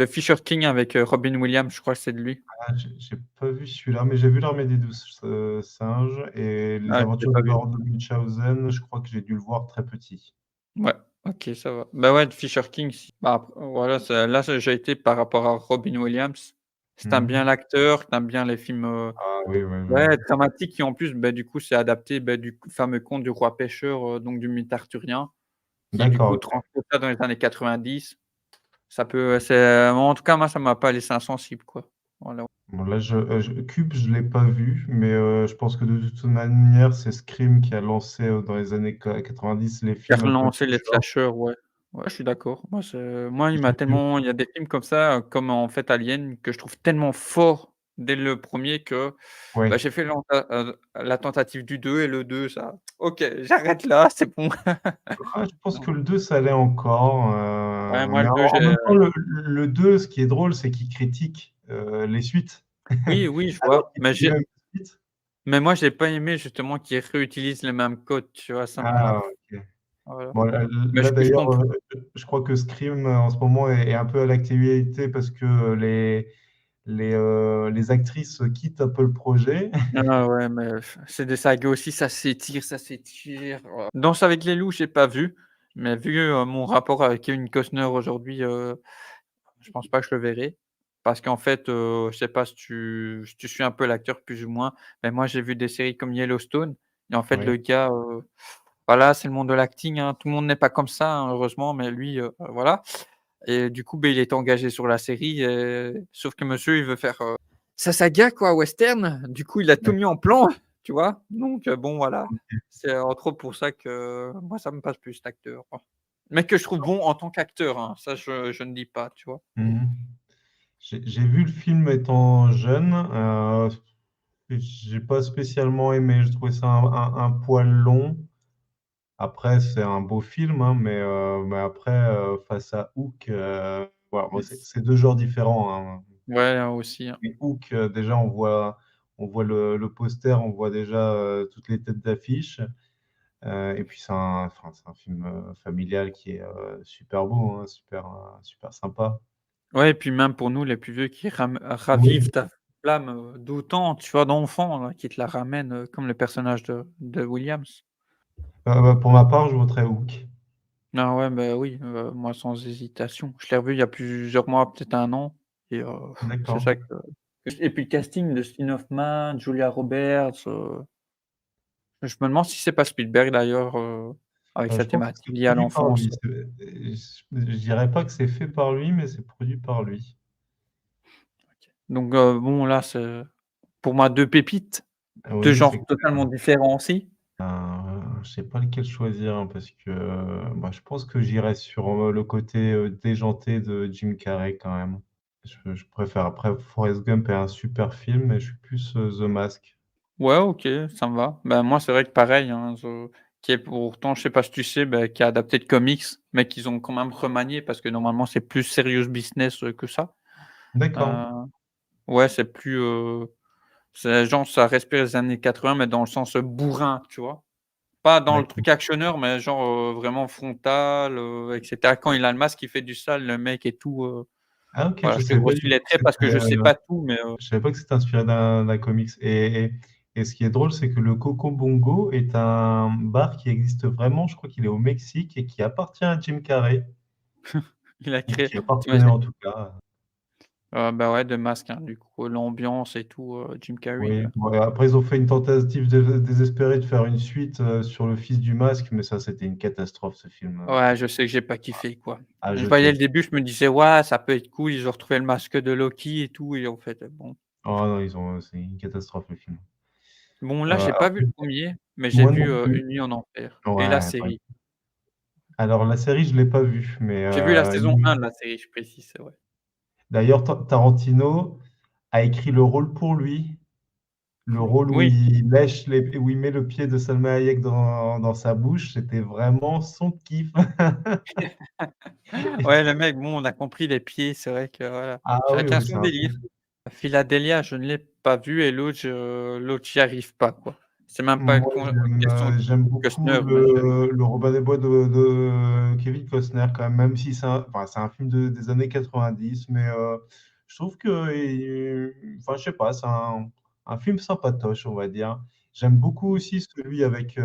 Fisher King avec, Robin Williams, je crois que c'est de lui. Ah, j'ai pas vu celui-là, mais j'ai vu L'Armée des 12, singes et Les Ah, je l'ai Aventures pas du vu. baron de Munchausen, je crois que j'ai dû le voir très petit. Ouais, OK, ça va. Bah, ouais, Fisher King, si bah, voilà, ça j'ai été par rapport à Robin Williams. Si tu aimes bien Mmh. l'acteur, que tu aimes bien les films, Ah oui, oui, oui. ouais, dramatiques et en plus, bah, du coup, c'est adapté, bah, du fameux conte du roi pêcheur, donc du mythe arthurien, qui du D'accord, coup OK. transpose ça dans les années 90. Ça peut c'est en tout cas, moi, ça m'a pas laissé insensible, quoi. Voilà. Bon là, Cube, je l'ai pas vu, mais je pense que de toute manière, c'est Scream qui a lancé, dans les années 90 les Qui a films un peu relancé du les genre. slashers, ouais. Ouais, je suis d'accord. Moi, J'ai vu il y a des films comme ça, comme en fait Alien, que je trouve tellement forts dès le premier que, bah, ouais. j'ai fait la tentative du 2 et le 2 ça OK, j'arrête là, c'est bon. Ah, je pense que Non. le 2 ça allait encore, Ouais, moi mais le en 2 en même j'ai temps, le 2, ce qui est drôle, c'est qu'il critique, les suites, oui, oui, je alors vois, qu'il fait lui-même des suites. mais moi j'ai pas aimé justement qu'ils réutilisent les mêmes codes, tu vois? Ça m'a Ah OK. voilà. Bon là Mais là je d'ailleurs, comprends. je crois que Scream, en ce moment est un peu à l'actualité parce que, les actrices quittent un peu le projet. Ah ouais, mais c'est des sagas aussi, ça s'étire, ça s'étire. Danse avec les loups, j'ai pas vu, mais vu, mon rapport avec Kevin Costner aujourd'hui, je pense pas que je le verrai. Parce qu'en fait, je sais pas si tu suis un peu l'acteur plus ou moins, mais moi j'ai vu des séries comme Yellowstone et en fait Oui, le gars, voilà, c'est le monde de l'acting, hein. Tout le monde n'est pas comme ça, hein, heureusement, mais lui, voilà et du coup, beh, il est engagé sur la série sauf que monsieur, il veut faire, sa saga quoi, western. Du coup, il a tout mis d'accord. en plan, tu vois? Donc bon, voilà. OK. C'est entre autres pour ça que moi, ça me passe plus cet acteur. Mais que je trouve bon en tant qu'acteur, hein, ça je ne dis pas, tu vois? Mmh mh. J'ai vu le film étant jeune, j'ai pas spécialement aimé. Je trouvais ça un poil long. Après, c'est un beau film, hein, mais après, face à Hook, voilà, bon, Yes. c'est 2 genres différents, hein. Ouais, aussi, hein. Mais Hook, déjà, on voit le poster, on voit déjà, toutes les têtes d'affiche, et puis c'est un film, familial qui est, super beau, hein, super sympa. Ouais et puis même pour nous les plus vieux qui Oui, ravivent ta flamme, d'autant, tu vois, d'enfant, là, qui te la ramènent, comme le personnage de Williams. pour ma part, je voterais Hook. Ah ouais, bah, oui, moi sans hésitation. Je l'ai revu il y a plusieurs mois, peut-être 1 an et c'est D'accord. ça que et puis le casting de Dustin Hoffman, Julia Roberts, je me demande si c'est pas Spielberg d'ailleurs, avec sa Je pense que thématique c'est liée à produit par l'enfance. lui. Je dirais pas que c'est fait par lui, mais c'est produit par lui. Donc bon là, c'est pour moi 2 pépites, 2 Oui, c'est genres clair. totalement différents aussi. Je sais pas lequel choisir, hein, parce que, bah, je pense que j'irais sur, le côté, déjanté de Jim Carrey quand même. Je préfère. Après Forrest Gump est un super film, mais je suis plus, The Mask. Ouais, OK, ça me va. Ben, moi, c'est vrai que pareil, hein, qui est pourtant, je sais pas si tu sais, bah, qui est adapté de comics, mais qu'ils ont quand même remanié parce que normalement, c'est plus serious business, que ça. D'accord. Heu, ouais, c'est plus, c'est genre ça respire les années 80 mais dans le sens, bourrin, tu vois? Pas dans le D'accord. truc actionneur, mais genre, vraiment frontal, et cetera. Quand il a le masque, il fait du sale, le mec et tout, Ah OK, voilà, je je t'ai savais pas grossi du les tout que traits parce que c'était, je sais pas tout, mais je savais pas que c'était inspiré d'un comics, et ce qui est drôle, c'est que le Coco Bongo est un bar qui existe vraiment. Je crois qu'il est au Mexique et qui appartient à Jim Carrey, il a ou créé qui appartenait t'imagines? en tout cas. Bah, ouais, de masque, hein, du coup, l'ambiance et tout, Jim Carrey, Oui, bon, après ils ont fait une tentative désespérée de faire une suite, sur Le Fils du Masque, mais ça, c'était une catastrophe ce film, ouais, je sais que j'ai pas kiffé, quoi. à Je voyais jeter. le début, je me disais: «Ouais, ça peut être cool, ils ont retrouvé le masque de Loki et tout» et en fait, bon. Oh non, c'est une catastrophe le film. Bon, là, j'ai pas vu Après le premier, mais j'ai moi vu, non plus. Une nuit en enfer et la Ouais, pareil. série. Alors la série, je l'ai pas vue, mais J'ai vu la saison 1 de la série, je précise, c'est vrai. d'ailleurs Tarantino a écrit le rôle pour lui. Le rôle où Oui, où il met le pied de Salma Hayek dans sa bouche, c'était vraiment son kiff. ouais, le mec, bon, on a compris les pieds, c'est vrai que voilà, Ah oui, chacun oui, c'est son un délire. Philadelphia, je ne l'ai pas vu et l'autre, j'y arrive pas, quoi. C'est même pas moi une question de j'aime beaucoup Costner, mais j'y arrive le Robin des Bois de Kevin Costner quand même si c'est un film des années 90, mais je trouve que, enfin je sais pas, c'est un film sympatoche, on va dire, J'aime beaucoup aussi celui avec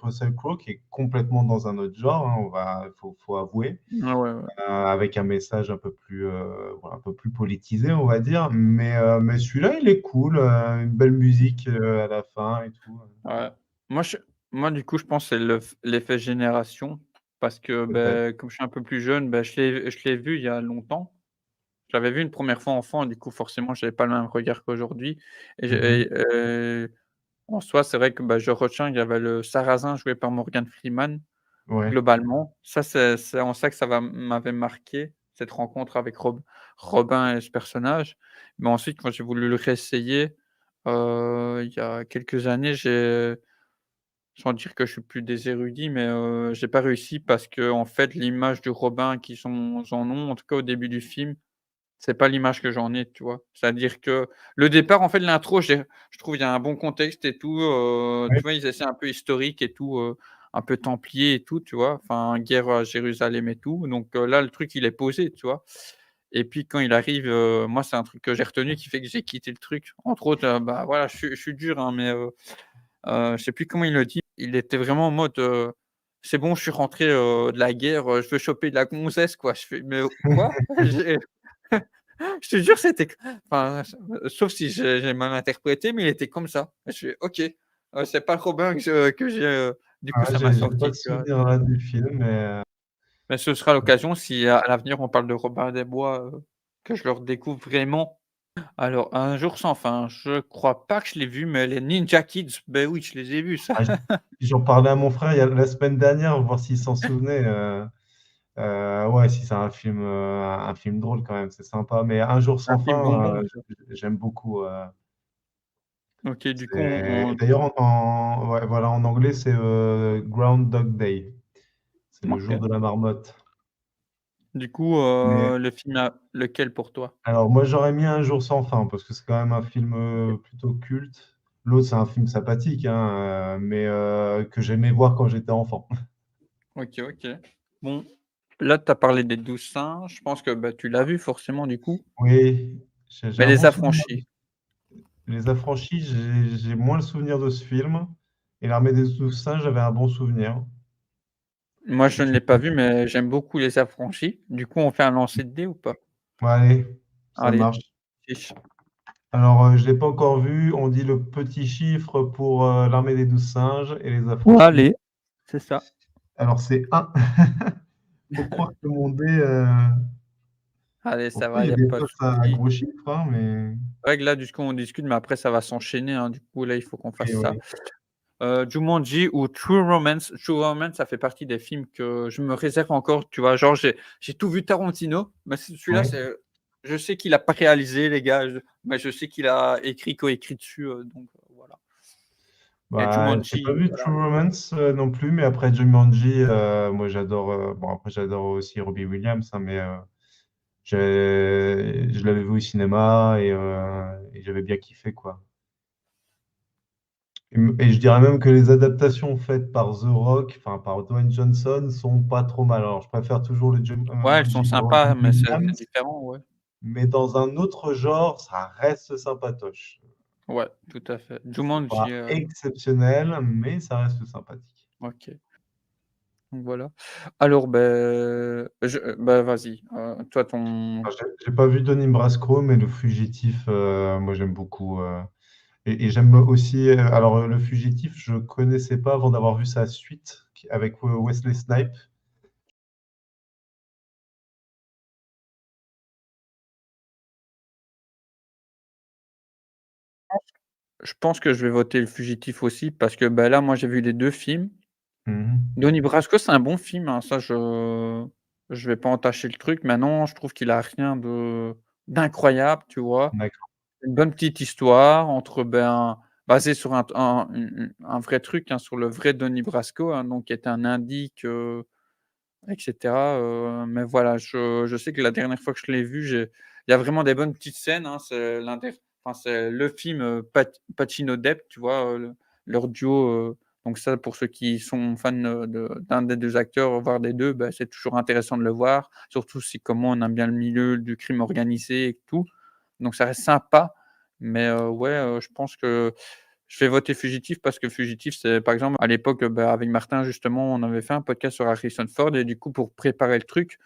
Russell Crowe qui est complètement dans un autre genre, hein, faut avouer, Ah ouais, ouais. avec un message un peu plus, voilà, un peu plus politisé, on va dire. Mais celui-là, il est cool, une belle musique, à la fin et tout, Ouais. Moi je moi du coup, je pense que c'est l'effet génération parce que, peut-être. comme je suis un peu plus jeune, je l'ai vu il y a longtemps. Je l'avais vu une première fois enfant et du coup forcément j'avais pas le même regard qu'aujourd'hui et Mmh. en soi, c'est vrai que, je retiens qu'il y avait le Sarrazin joué par Morgan Freeman. Ouais, Globalement, ça c'est en ça que m'avait marqué, cette rencontre avec Robin et ce personnage. Mais ensuite, quand j'ai voulu le réessayer, il y a quelques années, sans dire que je suis plus des érudits, mais j'ai pas réussi parce qu'en fait, l'image du Robin j'en ont, en tout cas au début du film, c'est pas l'image que j'en ai, tu vois? C'est-à-dire que le départ, en fait, l'intro, je trouve il y a un bon contexte et tout, ouais, tu vois? Ils essaient un peu historique et tout, un peu templier et tout, tu vois? Enfin, guerre à Jérusalem et tout, donc là, le truc, il est posé, tu vois? Et puis quand il arrive, moi, c'est un truc que j'ai retenu qui fait que j'ai quitté le truc. Entre autres, voilà, je suis dur, hein, mais je sais plus comment il le dit. Il était vraiment en mode, «C'est bon, je suis rentré, de la guerre, je veux choper de la gonzesse, quoi». Je fais: «Mais quoi?» Je te jure, c'était enfin, sauf si j'ai mal interprété, mais il était comme ça. Je fais: «OK, c'est pas le Robin que j'ai», du coup, ouais, ça m'a j'ai pas sorti, de tu vois? souvenir là du film, mais Mais ce sera l'occasion si à l'avenir on parle de Robin des Bois, que je le redécouvre vraiment. Alors, Un jour sans fin, je crois pas que je l'ai vu, mais les Ninja Kids, beh, oui, je les ai vus ça. ah, j'en parlais à mon frère il y a la semaine dernière, voir s'il s'en souvenait, ouais, si c'est un film drôle quand même, c'est sympa. Mais Un jour Un sans film fin, bonbon. j'aime beaucoup, OK, du coup, et d'ailleurs ouais, voilà, en anglais, c'est, Groundhog Day. C'est le jour OK. de la marmotte. Du coup, Mais le film lequel pour toi? alors moi, j'aurais mis Un jour sans fin parce que c'est quand même un film, OK. plutôt culte. L'autre, c'est un film sympathique, hein, mais que j'aimais voir quand j'étais enfant. OK, OK. Bon, là, tu as parlé des 12 singes, je pense que, tu l'as vu forcément du coup? Oui, j'ai Mais un Les bon souvenir. Affranchis? Les Affranchis, j'ai moins le souvenir de ce film, et L'Armée des 12 singes, j'avais un bon souvenir. Moi, je ne Tu l'ai pas vu, mais j'aime beaucoup Les Affranchis. Du coup, on fait un lancer de dés ou pas? Ouais, allez, ça Allez, marche. chiche. Alors, je l'ai pas encore vu, on dit le petit chiffre pour, L'Armée des 12 singes et Les Ouais, Affranchis. allez, c'est ça. Alors c'est 1. Faut croire que mon dé, Allez, ça pourtant il va, y il a y a des pas de faces à souci. gros chiffres, hein, mais C'est vrai que là, du coup, on discute, mais après ça va s'enchaîner, hein. Du coup, là, il faut qu'on fasse oui, ça. oui. Jumanji ou True Romance. True Romance, ça fait partie des films que je me réserve encore, tu vois? Genre, j'ai tout vu Tarantino, mais celui-là, Ouais. je sais qu'il a pas réalisé, les gars, mais je sais qu'il a écrit, coécrit dessus, donc voilà. Et Bah, j'ai pas Jumanji, vu voilà. True Romance, non plus, mais après Jumanji, moi j'adore, bon après j'adore aussi Robbie Williams, hein, mais je l'avais vu au cinéma, et j'avais bien kiffé, quoi. Et je dirais même que les adaptations faites par The Rock, enfin par Dwayne Johnson, sont pas trop mal. Alors je préfère toujours le Ouais, elles sont Jumanji de Robbie sympas, mais c'est Williams, différent, ouais. mais dans un autre genre, ça reste sympatoche. Ouais, tout à fait. C'est pas Jumanji, exceptionnel, mais ça reste sympathique. OK, donc voilà. Alors, vas-y, toi ton Enfin, j'ai pas vu Donnie Brasco, mais Le Fugitif, moi j'aime beaucoup, et j'aime aussi, alors, Le Fugitif, je connaissais pas avant d'avoir vu sa suite avec Wesley Snipes. je pense que je vais voter Le Fugitif aussi parce que, là, moi, j'ai vu les 2 films. Mmh. Donnie Brasco, c'est un bon film, hein, ça je vais pas entacher le truc. Maintenant, je trouve qu'il a rien d'incroyable, tu vois? D'accord, Une bonne petite histoire basée sur un vrai truc, hein, sur le vrai Donnie Brasco, hein, donc qui était un indique, et cetera, mais voilà, je sais que la dernière fois que je l'ai vu, il y a vraiment des bonnes petites scènes, hein. C'est le film, Pacino-Depp, tu vois? Leur duo, donc ça, pour ceux qui sont fans, d'un des 2 acteurs, voire des 2, c'est toujours intéressant de le voir, surtout si comme moi, on aime bien le milieu du crime organisé et tout, donc ça reste sympa, mais ouais, je pense que je vais voter Fugitif parce que Fugitif, c'est par exemple, à l'époque, bah, avec Martin, justement, on avait fait un podcast sur Harrison Ford et du coup, pour préparer le truc,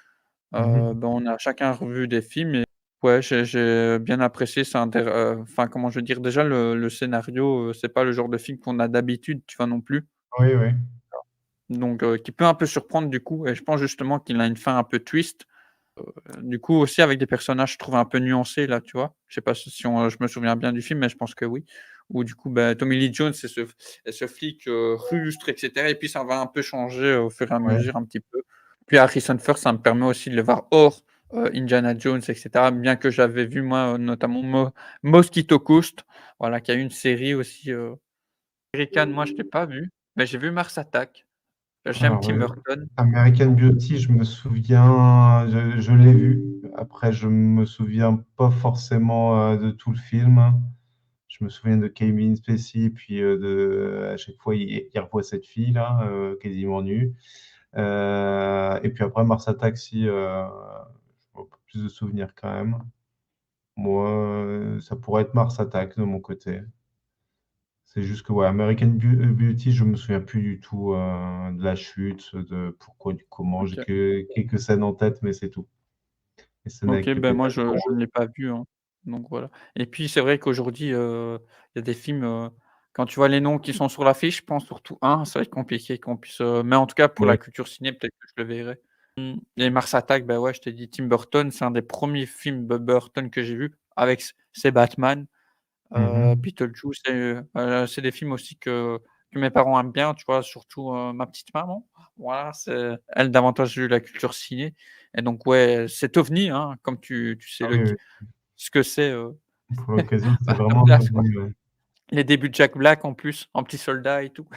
Mmh. bah, on a chacun revu des films et ouais, j'ai bien apprécié. C'est enfin, comment je veux dire? Déjà, le scénario, c'est pas le genre de film qu'on a d'habitude, tu vois, non plus. Oui, oui. Donc qui peut un peu surprendre, du coup et je pense justement qu'il a une fin un peu twist. Du coup aussi avec des personnages, je trouve un peu nuancés là, tu vois? Je sais pas si on je me souviens bien du film, mais je pense que oui. Où du coup, bah, Tommy Lee Jones est ce flic, rustre et cetera et puis ça va un peu changer au fur et à Ouais. mesure un petit peu. Puis Harrison Ford, ça me permet aussi de le voir hors, Indiana Jones et cetera. Bien que j'avais vu moi, notamment Mosquito Coast, voilà, qui a eu une série aussi, américaine. Moi je l'ai pas vu, mais j'ai vu Mars Attack. J'aime Alors, Tim Burton, American donc Beauty, je me souviens, je l'ai vu. Après, je me souviens pas forcément, de tout le film. Je me souviens de Kevin Spacey, puis, à chaque fois, il revoit cette fille-là, quasiment nue. Et puis après, Mars Attack, si, un peu plus de souvenirs quand même. Moi, ça pourrait être Mars Attack de mon côté. C'est juste que, ouais, American Beauty, je me souviens plus du tout de la chute, de pourquoi, du comment. J'ai OK. que quelques scènes en tête, mais c'est tout. Les scènes OK, avec ben, les moi acteurs. je ne l'ai pas vu, hein, donc voilà et puis c'est vrai qu'aujourd'hui, il y a des films, quand tu vois les noms qui sont sur l'affiche, je pense surtout un, ça va être compliqué qu'on puisse, mais en tout cas pour Ouais. la culture ciné, peut-être que je le verrai. Et Mars Attack, bah, ouais, je t'ai dit Tim Burton, c'est un des premiers films de Burton que j'ai vu avec c'est Batman, Mhm. Beetlejuice c'est des films aussi que mes parents aiment bien, tu vois? Surtout, ma petite maman. Voilà, c'est elle davantage la culture ciné et donc ouais, cet ovni, hein, comme tu sais Ah oui, oui. ce que c'est, Pour l'occasion, c'est bah, top vraiment un classe, quoi. ovni, ouais. Les débuts de Jack Black en plus, en petit soldat et tout.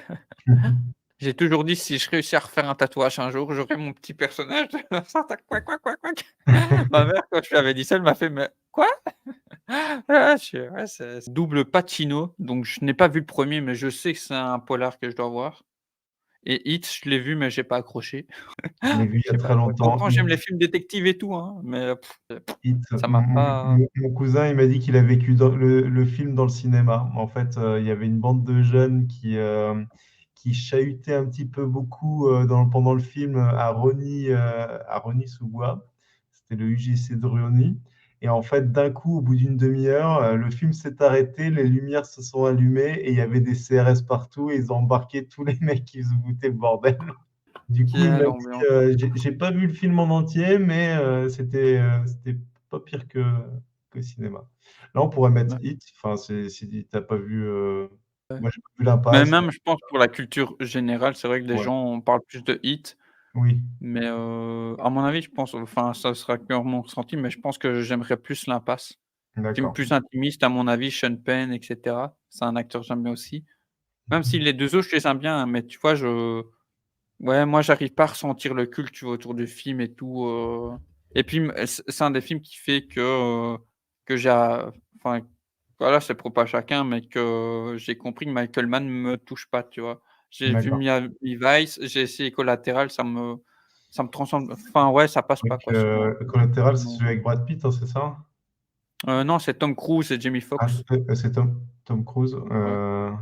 Mhm. J'ai toujours dit si je réussis à refaire un tatouage un jour, j'aurai mon petit personnage de Santa quoi, quoi, quoi, quoi. Ma mère quand je lui avais dit ça, elle m'a fait: «Mais quoi?» Ah, je fais: «Ouais, c'est double Pacino», donc je n'ai pas vu le premier, mais je sais que c'est un polar que je dois voir et Heat, je l'ai vu, mais j'ai pas accroché. Je l'ai vu il Je y a sais très pas, ouais. longtemps. Pourtant j'aime les films détectives et tout, hein, mais It, ça m'a pas mon cousin, il m'a dit qu'il a vécu dans le film dans le cinéma. En fait, il y avait une bande de jeunes qui chahutaient un petit peu beaucoup pendant le film à Rosny-sous-Bois. C'était le UGC de Rosny. Et en fait, d'un coup, au bout d'une demi-heure, le film s'est arrêté, les lumières se sont allumées et il y avait des CRS partout et ils ont embarqué tous les mecs qui se foutaient le bordel. Du coup, il m'a quelle dit, ambiance. j'ai pas vu le film en entier, mais c'était pas pire que cinéma. Là, on pourrait mettre Ouais, It, enfin, si t'as pas vu, ouais. moi j'ai pas vu Mais L'Impasse. même je pense pour la culture générale, c'est vrai que les Ouais, gens on parle plus de Heat, oui, mais à mon avis, je pense enfin ça sera que mon ressenti, mais je pense que j'aimerais plus L'Impasse. Film d'accord. plus intimiste à mon avis, Sean Penn et cetera. C'est un acteur que j'aime bien aussi. Même si les 2 autres, je les aime bien, hein, mais tu vois, ouais, moi, j'arrive pas à ressentir le culte, tu vois, autour du film et tout, et puis, c'est un des films qui fait que enfin, voilà, c'est propre à chacun, mais que j'ai compris que Michael Mann me touche pas, tu vois? J'ai vu D'accord. Vice, j'ai essayé Collateral, ça me transcende, enfin, ouais, ça passe pas, Donc, quoi, sur moi. Collateral, c'est Non, celui avec Brad Pitt, hein, c'est ça? non, c'est Tom Cruise et Jamie Ah, Foxx. c'est Tom Cruise. Ouais.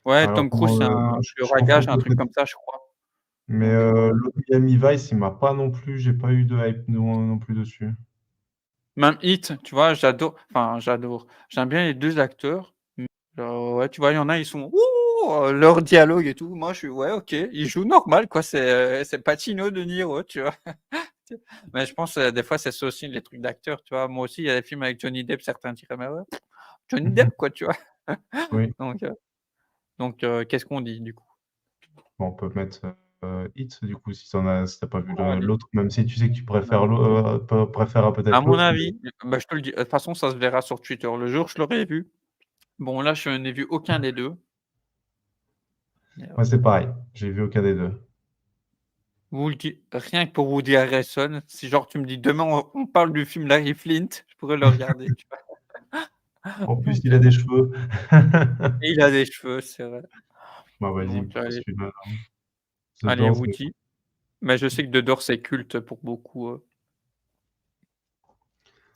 Ouais, Alors, Tom Cruise, c'est un je tueur à confonds gages, un truc peut-être. comme ça, je crois. Mais Donc l'autre Miami Vice, il m'a pas non plus, j'ai pas eu de hype non plus dessus. même Heat, tu vois, j'adore. J'aime bien les 2 acteurs, ouais, tu vois, il y en a, ils sont: «Ouh!» leur dialogue et tout. Moi, je suis: «Ouais, OK». Ils jouent normal, quoi, c'est Pacino, De Niro, tu vois? Mais je pense, des fois, c'est ça aussi les trucs d'acteurs, tu vois? Moi aussi, il y a des films avec Johnny Depp, certains diraient: «Mais ouais, Johnny Depp, quoi», tu vois? Oui. Donc qu'est-ce qu'on dit, du coup? Bon, on peut mettre, Hits du coup, si tu pas vu Oh, allez, l'autre, même si tu sais que tu bah, préfères préféreras à peut-être mon l'autre, mais avis, bah, je te le dis, de toute façon, ça se verra sur Twitter. Le jour où je l'aurai vu, bon, là, je n'ai vu aucun des 2. Mais, moi c'est pareil, j'ai vu aucun des 2. Woody rien que pour Woody Harrelson, si genre tu me dis: «Demain on parle du film Larry Flint», je pourrais le regarder, tu vois? En plus, Donc il a des cheveux. et il a des cheveux, c'est vrai. Bah, vas-y, Donc pour allez celui-là, The allez Doors, Woody. Mais je sais que The Doors c'est culte pour beaucoup,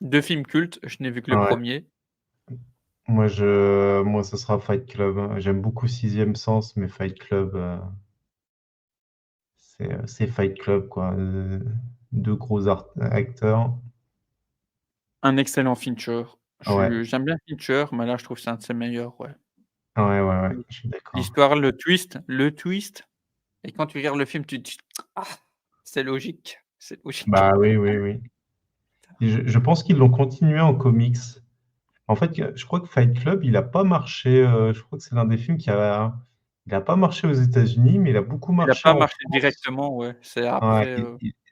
2 films cultes, je n'ai vu que le ouais. premier. Moi, ce sera Fight Club, hein. J'aime beaucoup Sixième Sens, mais Fight Club, c'est Fight Club, quoi. 2 gros acteurs. Un excellent Fincher. Ouais, J'aime bien Fincher, mais là, je trouve que c'est un de ses meilleurs, ouais. ouais, ouais, ouais, L je suis d'accord. L'histoire, le twist et quand tu regardes le film, tu te dis: «Ah, c'est logique, c'est logique». Bah, oui, oui, oui. Et je pense qu'ils l'ont continué en comics. En fait, je crois que Fight Club, il a pas marché, je crois que c'est l'un des films il a pas marché aux États-Unis, mais il a beaucoup Il a marché pas en marché France. directement, ouais, c'est Ouais, après,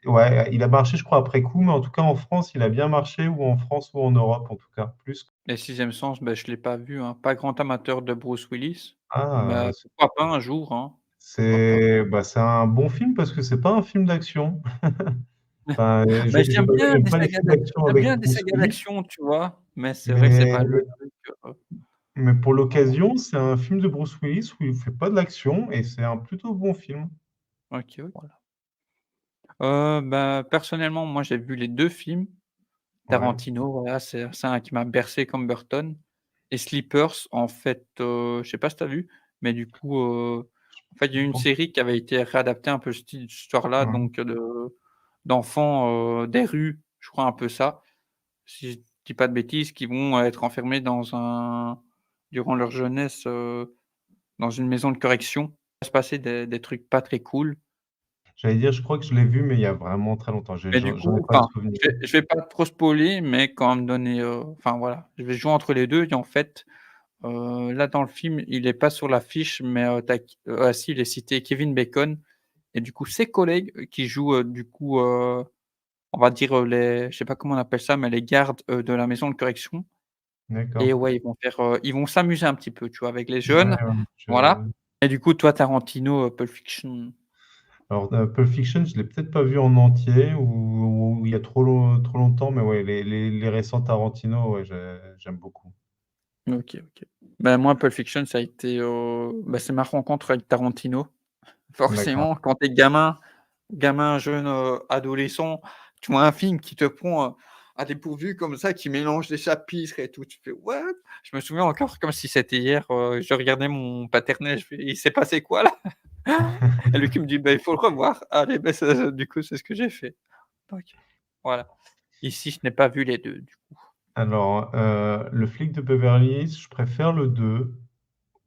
ouais, il a marché, je crois, après coup, mais en tout cas, en France, il a bien marché, ou en France ou en Europe, en tout cas, plus. les Sixième Sens, bah, je l'ai pas vu, hein. Pas grand amateur de Bruce Willis, Ah, mais pourquoi pas un jour, hein? Pourquoi pas? c'est un bon film parce que c'est pas un film d'action. Enfin, Mais j'aime pas les films d'action j'aime avec bien des Bruce sagas Willis, d'action, tu vois? Mais c'est vrai que c'est mais pas le truc, mais pour vraiment. l'occasion, c'est un film de Bruce Willis où il fait pas de l'action, et c'est un plutôt bon film. OK, oui, voilà. Bah, personnellement, moi, j'ai vu les 2 films. Ouais, Tarantino, voilà, c'est un qui m'a bercé comme Burton et Sleepers, en fait, je sais pas si tu as vu, mais du coup, en fait, il y a eu je une pense, série qui avait été réadaptée un peu cette histoire-là, ouais. donc d'enfants, des rues, je crois un peu ça, si je dis pas de bêtises, qui vont être enfermés durant leur jeunesse, dans une maison de correction. Il va se passer des trucs pas très cool. J'allais dire, je crois que je l'ai vu, mais il y a vraiment très longtemps. Mais du J'en ai coup, pas le enfin, souvenir. je vais pas trop spoiler, mais quand même donner, enfin voilà, je vais jouer entre les 2 et en fait, là dans le film, il est pas sur l'affiche, mais, ah si, il est cité Kevin Bacon et du coup ses collègues, qui jouent, du coup, on va dire, les je sais pas comment on appelle ça, mais les gardes, de la maison de correction et D'accord. ouais, ils vont s'amuser un petit peu, tu vois, avec les Ouais, jeunes, ouais, voilà et du coup, toi, Tarantino, Pulp Fiction, alors, Pulp Fiction, je l'ai peut-être pas vu en entier, ou il y a trop longtemps, mais ouais, les récents Tarantino, ouais, j'aime beaucoup. OK, OK. Bah, moi, Pulp Fiction, ça a été, bah, c'est ma rencontre avec Tarantino. D'accord. Forcément, quand tu es gamin, jeune, adolescent, tu vois un film qui te prend, à dépourvu comme ça, qui mélange des chapitres et tout, tu fais: «What?» Je me souviens encore comme si c'était hier, je regardais mon paternel, je fais: «Il s'est passé quoi là?» Et lui qui me dit: «Bah, il faut le revoir». Allez, bah, ça du coup, c'est ce que j'ai fait. Donc voilà. Ici, je n'ai pas vu les 2 du coup. Alors, Le flic de Beverly Hills, je préfère le 2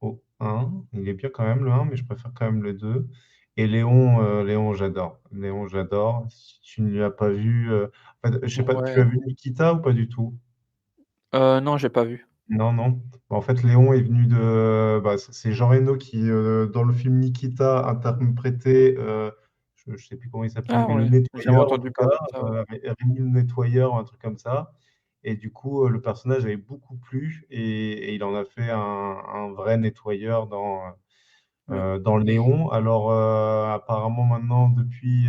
au 1. Il est bien quand même le 1, mais je préfère quand même le 2. Et Léon, j'adore. Léon, j'adore. Si tu ne l'as pas vu, en fait, je sais pas, tu Ouais, as vu Nikita ou pas du tout? non, j'ai pas vu. Non, non. Bah, en fait, Léon est venu de, bah, c'est Jean Reno qui, dans le film Nikita, interprétait, je sais plus comment il s'appelait, Ah mais le ouais, j'avais nettoyeur en entendu tout cas, parler de ça, ouais. Rémi le nettoyeur, un truc comme ça. Et du coup, le personnage avait beaucoup plu, et il en a fait un vrai nettoyeur Ouais. dans Léon. Alors, apparemment maintenant, depuis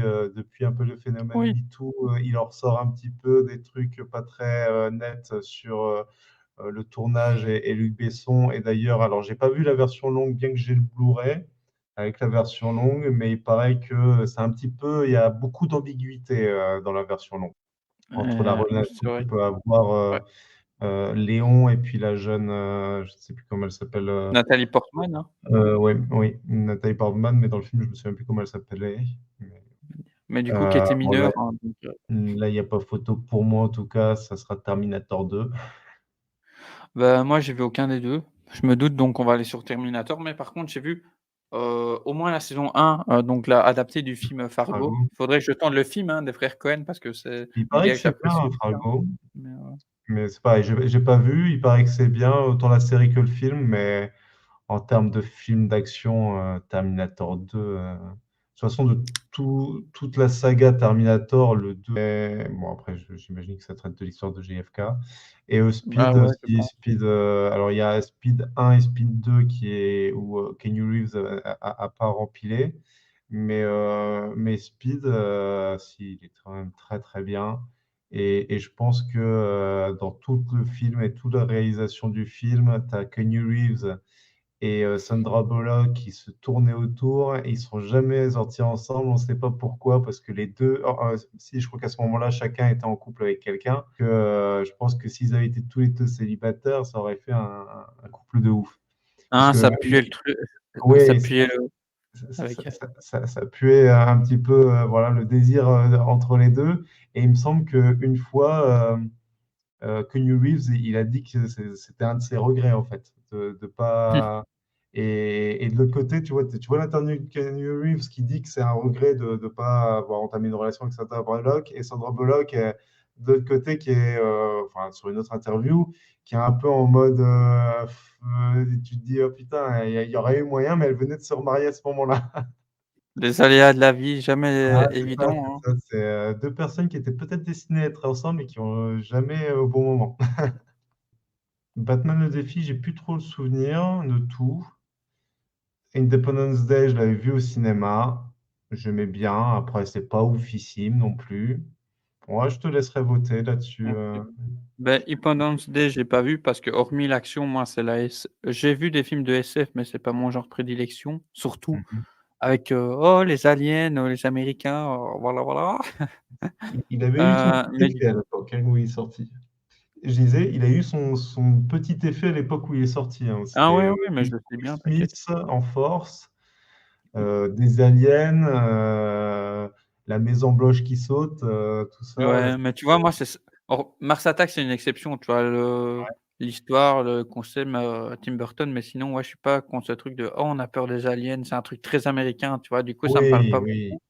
un peu le phénomène Oui. MeToo, il en ressort un petit peu des trucs pas très, nets sur, le tournage, et Luc Besson. Et d'ailleurs, alors j'ai pas vu la version longue, bien que j'ai le Blu-ray avec la version longue, mais il paraît que c'est un petit peu, il y a beaucoup d'ambiguïté, dans la version longue, entre la relation C'est qu'il vrai. peut avoir, Ouais. Léon, et puis la jeune, je sais plus comment elle s'appelle, Nathalie Portman, hein. ouais, oui, Nathalie Portman, mais dans le film, je me souviens plus comment elle s'appelait. Mais, Mais du coup qui était bon, là, mineur, hein, donc il y a pas photo pour moi, en tout cas, ça sera Terminator 2. bah, moi j'ai vu aucun des 2. Je me doute donc on va aller sur Terminator, mais par contre j'ai vu, au moins la saison 1, donc la adaptée du film, Fargo. Fargo. Il faudrait que je tente le film, hein, des frères Cohen parce que c'est Il des paraît gars que que c'est bien, j'apprécie hein, aussi, hein, Fargo. mais Mais c'est pareil, j'ai pas vu. Il paraît que c'est bien, autant la série que le film, mais en termes de film d'action, Terminator 2, de toute façon, de toute la saga Terminator, le 2 est bon, après, j'imagine que ça traite de l'histoire de JFK. Et ah Speed ouais, je aussi, pense. Speed, alors il y a Speed 1 et Speed 2 où, Keanu Reeves a pas rempilé. Mais Speed, si, il est quand même très, très bien. Et je pense que, dans tout le film et toute la réalisation du film, tu as Keanu Reeves et Sandra Bullock qui se tournaient autour et ils sont jamais sortis ensemble. On ne sait pas pourquoi, parce que les deux, si je crois qu'à ce moment-là, chacun était en couple avec quelqu'un. Que je pense que s'ils avaient été tous les deux célibataires, ça aurait fait un couple de ouf. Parce Hein, que ça puait le truc, ça oui, puait ça, avec elle. ça puait un petit peu voilà, le désir entre les deux. Et il me semble qu'une fois, Keanu Reeves, il a dit que c'était un de ses regrets, en fait, de pas. Et de l'autre côté, tu vois l'interview de Keanu Reeves qui dit que c'est un regret de ne pas avoir entamé une relation avec Sandra Bullock, et Sandra Bullock, de l'autre côté, qui est, enfin, sur une autre interview, qui est un peu en mode, tu te dis, oh putain, il y aurait eu moyen, mais elle venait de se remarier à ce moment-là. Les aléas de la vie, jamais Ah, c'est ça, évident, hein. c'est ça. C'est deux personnes qui étaient peut-être destinées à être ensemble et qui ont jamais au bon moment. Batman le défi, j'ai plus trop le souvenir de tout. Independence Day, je l'avais vu au cinéma. J'aimais bien. Après, c'est pas oufissime non plus. Ouais, je te laisserai voter là-dessus. OK. Ben, Independence Day, j'ai pas vu parce que hormis l'action, moi, c'est la S j'ai vu des films de SF, mais c'est pas mon genre de prédilection, surtout Mhm. avec, «Oh les aliens, les Américains, voilà, voilà». Il avait eu son petit Mais du effet à l'époque, hein, où il est sorti. Je disais, il a eu son petit effet à l'époque où il est sorti, hein. ah C'était ouais, ouais, mais je le sais Will bien, t'inquiète. Smith en force, des aliens, la Maison Blanche qui saute, tout ça. Ouais, mais tu vois, moi, c'est c or Mars Attack, c'est une exception, tu vois? L'histoire, le concept, Tim Burton, mais sinon, ouais, je suis pas contre ce truc de: «Oh, on a peur des aliens», c'est un truc très américain, tu vois? Du coup, ça me parle Oui, pas oui. beaucoup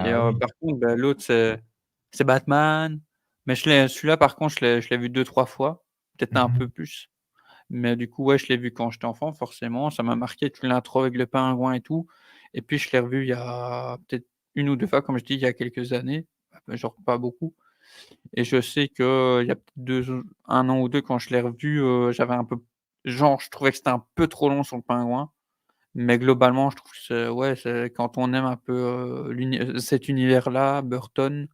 et Bah, oui. par contre, bah, l'autre, c'est Batman, mais celui-là, par contre, je l'ai vu 2 3 fois, peut-être un Mmh. peu plus, mais du coup, ouais, je l'ai vu quand j'étais enfant, forcément, ça m'a marqué toute l'intro avec le pingouin et tout et puis je l'ai revu il y a peut-être 1 ou 2 fois, comme je dis, il y a quelques années, genre pas beaucoup. Et je sais qu'il y a peut-être 1 an ou 2 quand je l'ai revu, j'avais un peu genre, je trouvais que c'était un peu trop long sur le pingouin, mais globalement, je trouve que c'est ouais, c'est quand on aime un peu, cet univers-là, Burton,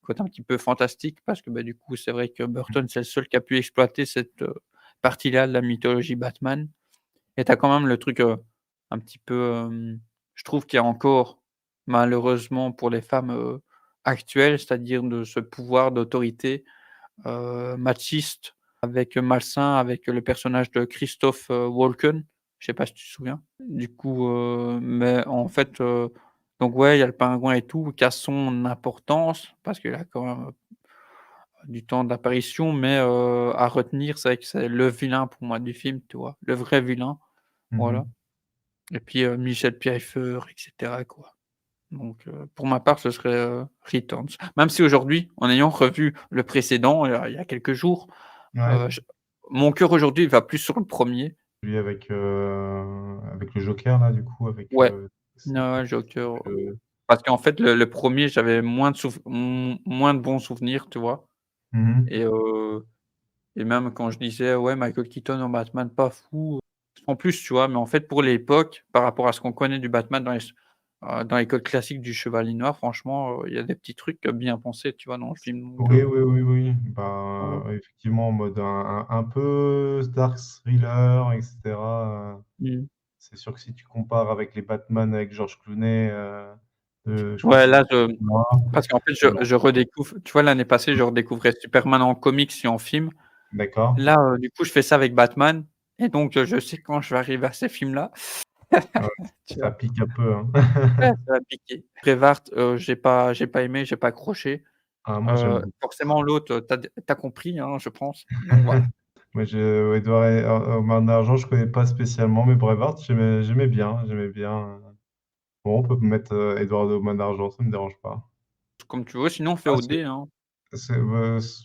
côté un petit peu fantastique parce que, bah, du coup, c'est vrai que Burton, c'est le seul qui a pu exploiter cette, partie-là de la mythologie Batman et tu as quand même le truc, un petit peu, je trouve qu'il y a encore, malheureusement pour les femmes, actuelles, c'est-à-dire de ce pouvoir d'autorité machiste avec malsain avec le personnage de Christophe, Walken. Je sais pas si tu te souviens? Du coup, mais en fait, donc ouais, il y a le pingouin et tout qui a son importance parce qu'il a quand même, du temps d'apparition, mais à retenir, c'est vrai que c'est le vilain pour moi du film, tu vois? Le vrai vilain, voilà Mmh. et puis, Michel Pfeiffer et cetera, quoi. Donc, pour ma part, ce serait, Returns. Même si aujourd'hui, en ayant revu le précédent, il y a quelques jours, Ouais, je mon cœur aujourd'hui, il va plus sur le premier. celui avec le Joker là, du coup, avec, Ouais, c'est ouais, Joker, que parce qu'en fait, le 1er, j'avais moins de bons souvenirs, tu vois? mmh. Et même quand je disais: «Ouais, Michael Keaton en Batman, pas fou», en plus, tu vois? Mais en fait, pour l'époque, par rapport à ce qu'on connaît du Batman dans les codes classiques du Chevalier Noir, franchement, il y a des petits trucs, bien pensés, tu vois? Dans le film, donc Oui, oui, oui, oui. voilà. Bah, effectivement, en mode un peu dark thriller et cetera, Mmh. c'est sûr que si tu compares avec les Batman avec George Clooney, je crois que Ouais, c'est là, noir. parce qu'en fait, je Non. je redécouvre tu vois, l'année passée, je redécouvrais Superman en comics et en film. D'accord. Là, du coup, je fais ça avec Batman et donc je sais quand je vais arriver à ces films-là, Ouais, tu ça vois? pique un peu, hein. Ouais, ça va piquer. Braveheart, j'ai pas aimé, j'ai pas accroché. Ah, moi, j'aime beaucoup. Forcément l'autre, tu as compris, hein, je pense. Donc voilà. Moi, Edward et Aux Mains d'Argent, je connais pas spécialement, mais Braveheart, j'aimais bien, j'aimais bien. Bon, on peut mettre, Edward aux Mains d'Argent, ça me dérange pas. Comme tu veux, sinon on fait Ah, au dé, hein.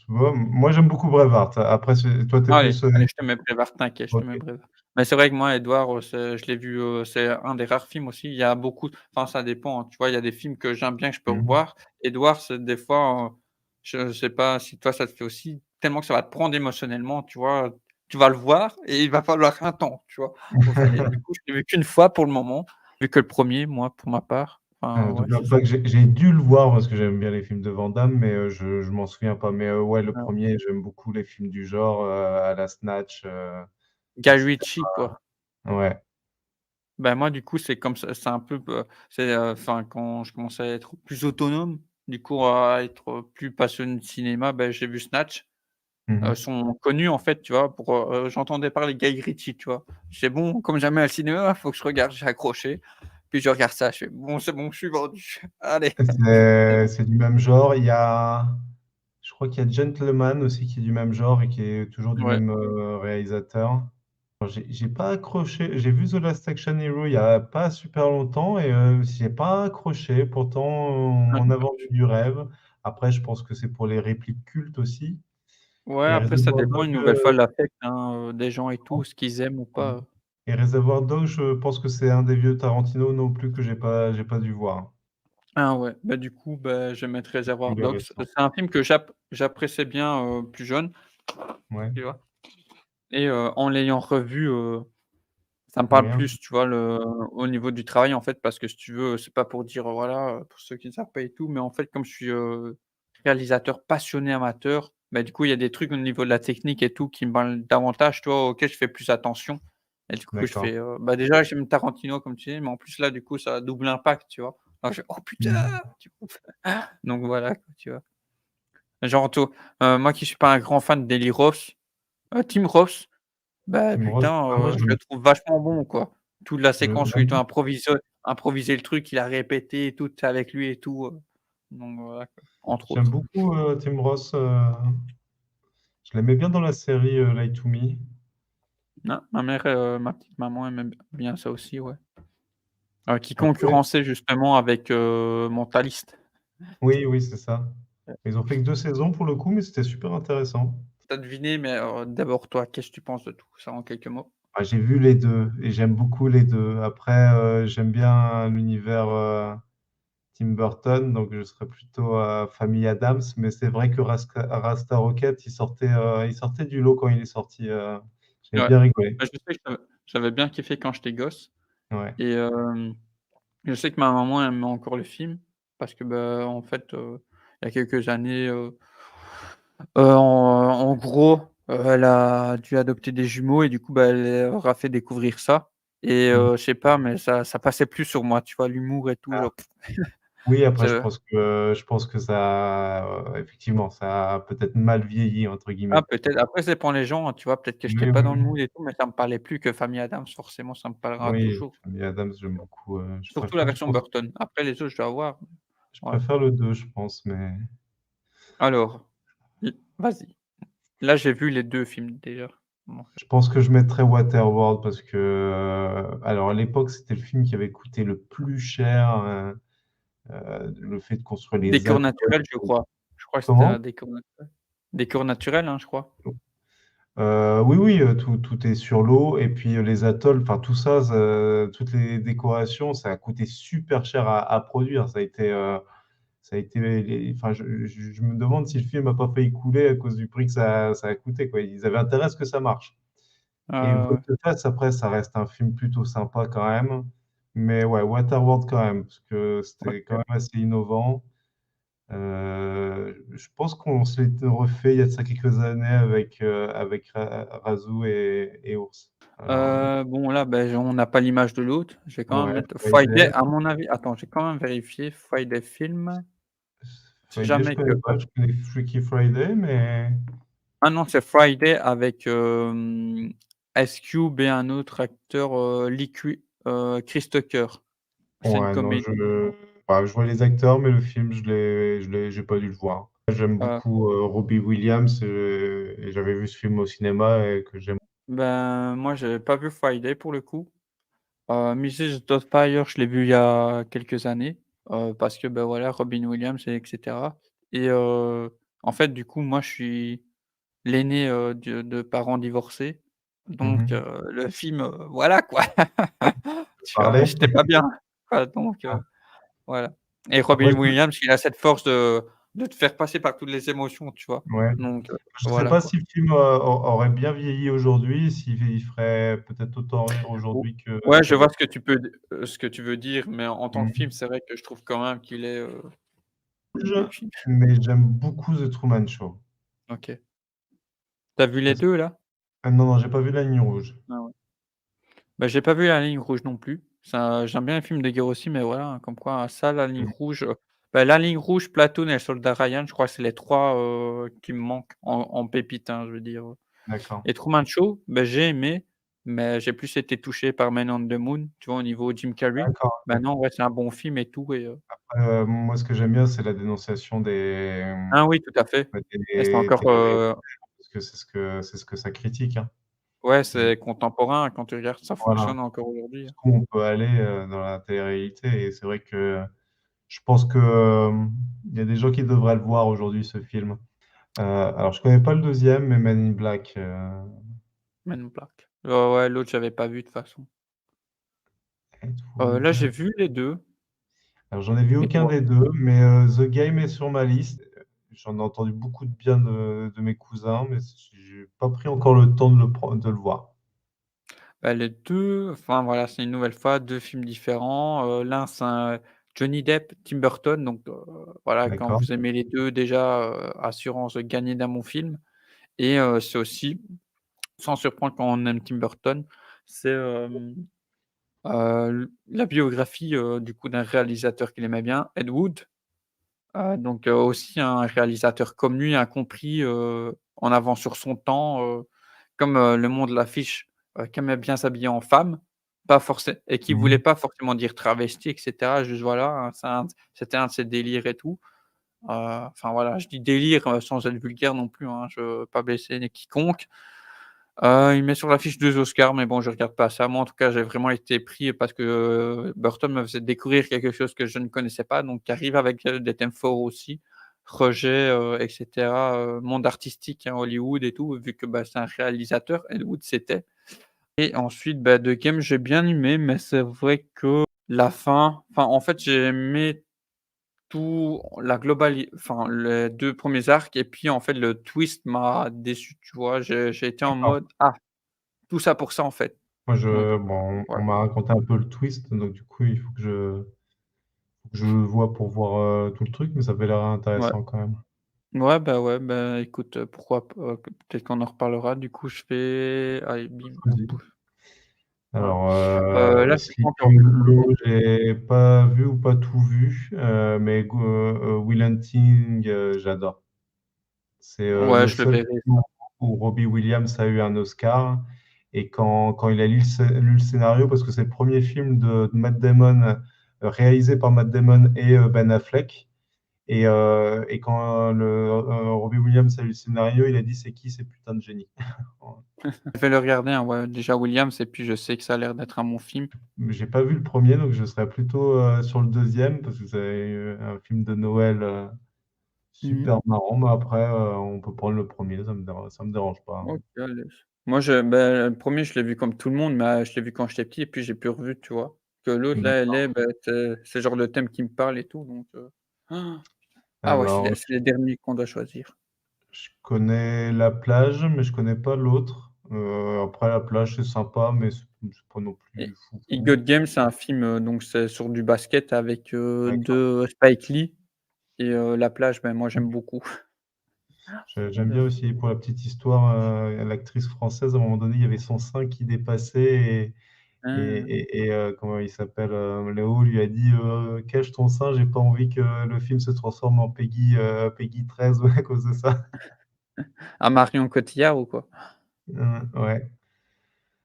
bon, moi, j'aime beaucoup Braveheart. Après, toi, tu es Allez, plus, allez, je te mets Braveheart, t'inquiète, je te mets OK. Braveheart. Mais c'est vrai que moi, Edouard, je l'ai vu, c'est un des rares films aussi, il y a beaucoup enfin ça dépend, hein, tu vois? Il y a des films que j'aime bien, que je peux Mmh. revoir. Edouard, c'est des fois, je sais pas si toi ça te fait aussi, tellement que ça va te prendre émotionnellement, tu vois? Tu vas le voir et il va falloir un temps, tu vois? Pour finir. Du coup, je l'ai vu qu'une fois pour le moment, vu que le premier, moi, pour ma part. Enfin, ouais, c'est ça. Pas que j'ai dû le voir parce que j'aime bien les films de Van Damme, mais je m'en souviens pas. Mais ouais, le Ouais. premier, j'aime beaucoup les films du genre, à la Snatch, Guy et cetera. Ritchie, quoi. Ouais. Bah, moi, du coup, c'est comme ça, c'est un peu, c'est, enfin, quand je commençais à être plus autonome, du coup, à être, plus passionné de cinéma, bah, j'ai vu Snatch. Mmh mh. Sont connus, en fait, tu vois, pour, j'entendais parler de Guy Ritchie, tu vois? Je fais: «Bon, comme jamais à le cinéma, faut que je regarde». J'ai accroché, puis je regarde ça, je fais: «Bon, c'est bon, je suis vendu, allez, c'est bon». C'est du même genre. Il y a Je crois qu'il y a Gentleman aussi qui est du même genre et qui est toujours du Ouais, même, réalisateur. J'ai pas accroché. J'ai vu The Last Action Hero il y a pas super longtemps et j'ai pas accroché. Pourtant, on ouais, m'en a vendu du rêve. Après, je pense que c'est pour les répliques cultes aussi ouais, et après ça Reservoir dépend Dogs, une nouvelle fois de l'affect, hein, des gens et tout, comment? ce qu'ils aiment ou pas, Et Reservoir Dogs, je pense que c'est un des vieux Tarantino non plus que j'ai pas dû voir. Ah ouais, bah, du coup, bah, je vais mettre Reservoir Il est Dogs. récent. C'est un film que j'appréciais bien, plus jeune, Ouais, tu vois? Et en l'ayant revu, ça me parle moyen. plus, tu vois, au niveau du travail, en fait, parce que si tu veux, c'est pas pour dire, voilà, pour ceux qui ne savent pas et tout, mais en fait, comme je suis, réalisateur passionné amateur, bah, du coup, il y a des trucs au niveau de la technique et tout qui me parlent davantage, tu vois, auxquels je fais plus attention et du coup, je D'accord. fais, bah, déjà, j'aime Tarantino comme tu dis, mais en plus, là, du coup, ça a double impact, tu vois? Alors je fais: «Oh putain!» Mmh. tu vois? Donc voilà, quoi, tu vois? Genre to moi qui suis pas un grand fan d'Eli Roth, Tim Roth, bah, Tim Roth, putain, moi je le trouve vachement bon, quoi. Toute la séquence où il j'aime doit beaucoup. improviser le truc, il a répété et tout, tu sais, avec lui et tout, donc voilà, quoi, entre J'aime autres. beaucoup, Tim Roth, je l'aimais bien dans la série, Lie to Me. Non, ma petite maman aimait bien ça aussi, ouais. Qui Après concurrençait justement avec, Mentaliste. oui, oui, c'est ça. Ouais. Ils ont fait que 2 saisons pour le coup, mais c'était super intéressant. Tu as deviné, mais d'abord toi, qu'est-ce que tu penses de tout ça en quelques mots? Ah, j'ai vu les 2 et j'aime beaucoup les 2. Après, j'aime bien l'univers, Tim Burton, donc je serais plutôt, Famille Adams, mais c'est vrai que Rasta Rocket, il sortait du lot quand il est sorti, j'avais Ouais. bien rigolé. Bah, je sais que j'avais bien kiffé quand j'étais gosse Ouais. et je sais que ma maman aimait encore le film parce que, bah, en fait, il y a quelques années, en gros, elle a dû adopter des jumeaux et du coup, bah, elle leur a fait découvrir ça et Mmh. je sais pas, mais ça passait plus sur moi, tu vois? L'humour et tout, Ah. Oui, après c'est je pense que ça, effectivement, ça a peut-être «mal vieilli» entre ah guillemets. peut-être, après ça dépend les gens, hein, tu vois? Peut-être que j'étais Oui, pas oui, dans le oui. mood et tout, mais ça me parlait plus que Famille Adams, forcément ça me parlera Oui, toujours. Famille Adams, j'aime beaucoup, Surtout la version Burton. Après les autres, je dois voir, je ouais. préfère le 2, je pense, mais Alors, vas-y. Là, j'ai vu les 2 films déjà, donc je pense que je mettrais Waterworld parce que, alors à l'époque, c'était le film qui avait coûté le plus cher, le fait de construire les Décor atolls naturel, je crois. Je crois que c'était comment? un décor naturel. Décor naturel, hein, je crois? Oui, oui, tout est sur l'eau et puis, les atolls, enfin tout ça, toutes les décorations, ça a coûté super cher à produire. Ça a été les enfin je me demande si le film a pas failli couler à cause du prix que ça a coûté, quoi. Ils avaient intérêt à ce que ça marche et Ouais. Volte-Face après ça reste un film plutôt sympa quand même, mais ouais, Waterworld quand même, parce que c'était quand OK. même assez innovant. Je pense qu'on se l'était refait il y a de ça quelques années avec Razou et Ours. Alors, Bon là, ben, on n'a pas l'image de l'autre. Je vais quand même ouais, mettre Friday, Friday, à mon avis attends, j'ai quand même vérifié Friday film. C'est Friday je jamais que connais pas, je connais Freaky Friday, mais ah non, c'est Friday avec, Ice Cube et un autre acteur, Chris Tucker. C'est une ouais, non, comédie. bah, je vois les acteurs, mais le film, j'ai pas dû le voir. J'aime Heu, beaucoup, Robbie Williams, et j'avais vu ce film au cinéma et que j'aime. ben, moi, j'avais pas vu Friday pour le coup. Mrs. Doubtfire, je l'ai vu il y a quelques années, parce que, bah, voilà, Robin Williams et cetera et en fait, du coup, moi, je suis l'aîné, de parents divorcés, Mmh donc mh. le film, voilà, quoi. Tu vois? Parlais? J'étais pas bien, quoi, donc Ah, voilà et après Robin Williams, il a cette force de te faire passer par toutes les émotions, tu vois? ouais. Donc Je sais voilà, pas quoi. si le film, aurait bien vieilli aujourd'hui, s'il ferait peut-être autant rire Ou aujourd'hui ouais, je qu'à vois l'époque. ce que tu veux dire, mais en tant que Mmh. film, c'est vrai que je trouve quand même qu'il est, le film. Mais j'aime beaucoup The Truman Show. OK. Tu as vu les Parce 2 là? Ah non, non, j'ai pas vu La Ligne rouge. Ah ouais. Bah, j'ai pas vu La Ligne rouge non plus. Ça j'aime bien les films de guerre aussi, mais voilà, hein, comme quoi ça, La Ligne Mmh. rouge, bah, La Ligne rouge, Platoon et Le Soldat Ryan, je crois que c'est les 3 qui me manquent en pépites, hein, je veux dire, D'accord, et Truman Show, bah, j'ai aimé, mais j'ai plus été touché par Man on the Moon, tu vois, au niveau Jim Carrey. d'accord, Bah, non, ouais, c'est un bon film et tout et moi, ce que j'aime bien, c'est la dénonciation des, ah oui, tout à fait, bah, et c'est des encore, téléréalités, parce que c'est ce que ça critique, hein. ouais, Et c'est contemporain quand tu regardes, ça voilà, fonctionne encore aujourd'hui, hein. jusqu'où on peut aller, dans la télé-réalité et c'est vrai que je pense que, il y a des gens qui devraient le voir aujourd'hui, ce film. Alors je connais pas le deuxième, mais Men in Black, Men in Black. Ouais, ouais, l'autre j'avais pas vu de toute façon. Là, j'ai Edward. vu les 2, Alors j'en ai vu mais aucun toi? des 2, mais The Game est sur ma liste. J'en ai entendu beaucoup de bien de mes cousins, mais j'ai pas pris encore le temps de le voir. Bah, les 2, enfin voilà, c'est une nouvelle fois 2 films différents, l'un c'est un Johnny Depp, Tim Burton, donc voilà, quand D'accord. vous aimez les 2 déjà, assurance de gagner d'un bon film et c'est aussi, sans surprendre quand on aime Tim Burton, c'est, la biographie, du coup d'un réalisateur qu'il aimait bien, Ed Wood, donc aussi un réalisateur comme lui, incompris, en avance sur son temps, comme, Le Monde l'affiche, qui aimait bien s'habiller en femme, pas forcé et qui Mmh. voulait pas forcément dire travesti et cetera, juste voilà, hein, c'était un de ses délires et tout. Enfin voilà, je dis délire, sans être vulgaire non plus, hein, je veux pas blesser ni quiconque. Il met sur l'affiche 2 Oscars, mais bon, je regarde pas ça. Moi, en tout cas, j'ai vraiment été pris parce que, Burton me faisait découvrir quelque chose que je ne connaissais pas, donc qui arrive avec, des thèmes forts aussi. Rejet, et cetera, monde artistique, hein, Hollywood et tout, vu que, bah, c'est un réalisateur, Ed Wood c'était. Et ensuite, bah, The Game, j'ai bien aimé, mais c'est vrai que la fin, enfin, en fait, j'ai aimé tout la globali enfin, les 2 premiers arcs et puis, en fait, le twist m'a déçu, tu vois? J'ai été en D'accord. mode: «Ah, tout ça pour ça, en fait». Moi Donc bon, on voilà. m'a raconté un peu le twist, donc du coup, il faut que je le voie pour voir, tout le truc, mais ça avait l'air Ouais. intéressant quand même. Ouais, bah, écoute, pourquoi p que peut-être qu'on en reparlera. Du coup, je fais allez, bim, on Vas-y. pousse. Voilà. Alors, Là, c'est quoi encore? Sleeping Hollow, j'ai pas vu ou pas tout vu, mais Will Hunting, j'adore. C'est, Ouais, le je le seul verrai film ça. où Robbie Williams a eu un Oscar et quand il a lu le scénario, parce que c'est le premier film de Matt Damon, réalisé par Matt Damon et Ben Affleck et quand Robbie Williams a lu le scénario, il a dit: «C'est qui ces putains de génies?» Je vais le regarder, hein, ouais, déjà Williams et puis je sais que ça a l'air d'être un bon film. Mais j'ai pas vu le premier, donc je serais plutôt, sur le deuxième parce que c'est, un film de Noël, Mmh mh. super marrant, mais après, on peut prendre le premier, ça me dérange pas, hein. OK, allez. Moi, bah, le 1er, je l'ai vu comme tout le monde, mais je l'ai vu quand j'étais petit et puis j'ai plus revu, tu vois? Que l'autre là, elle D'accord. est, bah, c'est le genre de thème qui me parle et tout donc ah ouais, Alors, c'est les derniers qu'on doit choisir. je connais La Plage, mais je connais pas l'autre. Après La Plage, c'est sympa, mais c'est pas non Et plus et foufou. God Game, c'est un film, donc c'est sur du basket avec, D'accord. de Spike Lee et La Plage, ben, moi j'aime beaucoup. J'aime bien aussi pour la petite histoire, l'actrice française, à un moment donné, il y avait son sein qui dépassait Ah, comment il s'appelle, Léo lui a dit: «Cache ton sein, j'ai pas envie que le film se transforme en Peggy 13 à cause de ça». ah Marion Cotillard ou quoi? Ouais.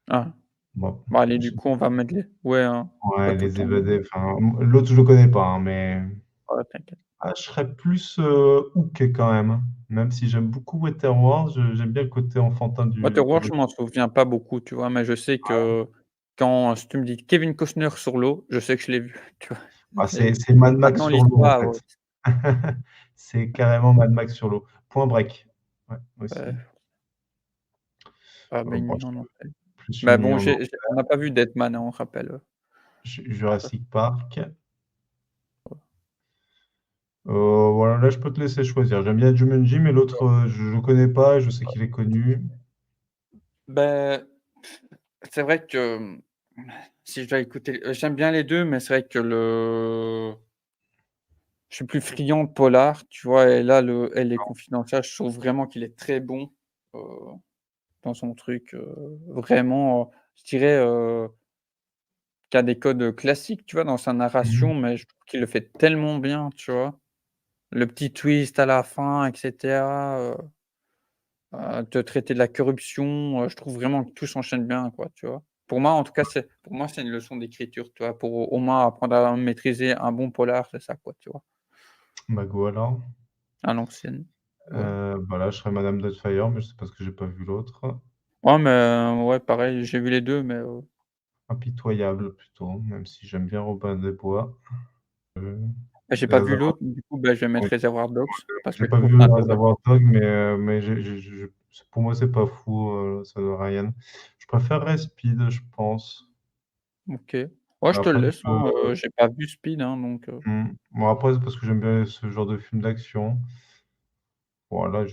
Ah, Bon, bon allez, du je coup, on va mettre les ouais, hein, pas ouais, tout le Les temps, Évadés, enfin, l'autre, je le connais pas, hein, mais ouais, t'inquiète. je serais plus, Hook quand même, hein. Même si j'aime beaucoup Waterworld, j'aime bien le côté enfantin du Waterworld, je truc. m'en souviens pas beaucoup, tu vois? Mais je sais que quand si tu me dis Kevin Costner sur l'eau, je sais que je l'ai vu, tu vois? Mais C'est Mad Max maintenant sur l'eau, en l'histoire, fait. C'est carrément Mad Max sur l'eau. Point Break, ouais, ouais, aussi. ah Bon, baigne je non, suis non plus. plus Bah uni bon, en an. j'ai on n'a pas vu Deadman, hein, on rappelle, Jurassic Park. Voilà, là, je peux te laisser choisir. J'aime bien Jumanji, mais l'autre, je connais pas et je sais qu'il est connu. Beh, c'est vrai que, si je dois écouter j'aime bien les 2, mais c'est vrai que le je suis plus friand de polar, tu vois? Et là, le Elle est confidentielle, je trouve vraiment qu'il est très bon, heu, dans son truc, vraiment, je dirais, qui a des codes classiques, tu vois, dans sa Mmh. narration, mais je trouve qu'il le fait tellement bien, tu vois? Le petit twist à la fin et cetera, te traiter de la corruption, je trouve vraiment que tout s'enchaîne bien, quoi, tu vois? Pour moi, c'est une leçon d'écriture, tu vois? Pour au moins apprendre à maîtriser un bon polar, c'est ça, quoi, tu vois? Bah, go alors. À l'ancienne, ouais. Bah, là, je serais Madame Doubtfire, mais je sais pas parce que j'ai pas vu l'autre. Ouais, mais ouais, pareil, j'ai vu les 2, mais Impitoyable plutôt, même si j'aime bien Robin des Bois. Heu, bah, j'ai pas vu Réservoir l'autre, du coup, bah, je vais mettre oui, Reservoir Dogs parce j'ai que je pas trouve vu c'est intéressant. Réservoir Dogs, mais pour moi, c'est pas fou, ça de Ryan. Je préférerais Speed, je pense. OK. Ouais, je te le Après, il laisse, faut, hein, j'ai pas vu Speed, hein, donc bon, après, c'est parce que j'aime bien ce genre de film d'action. Bon, là,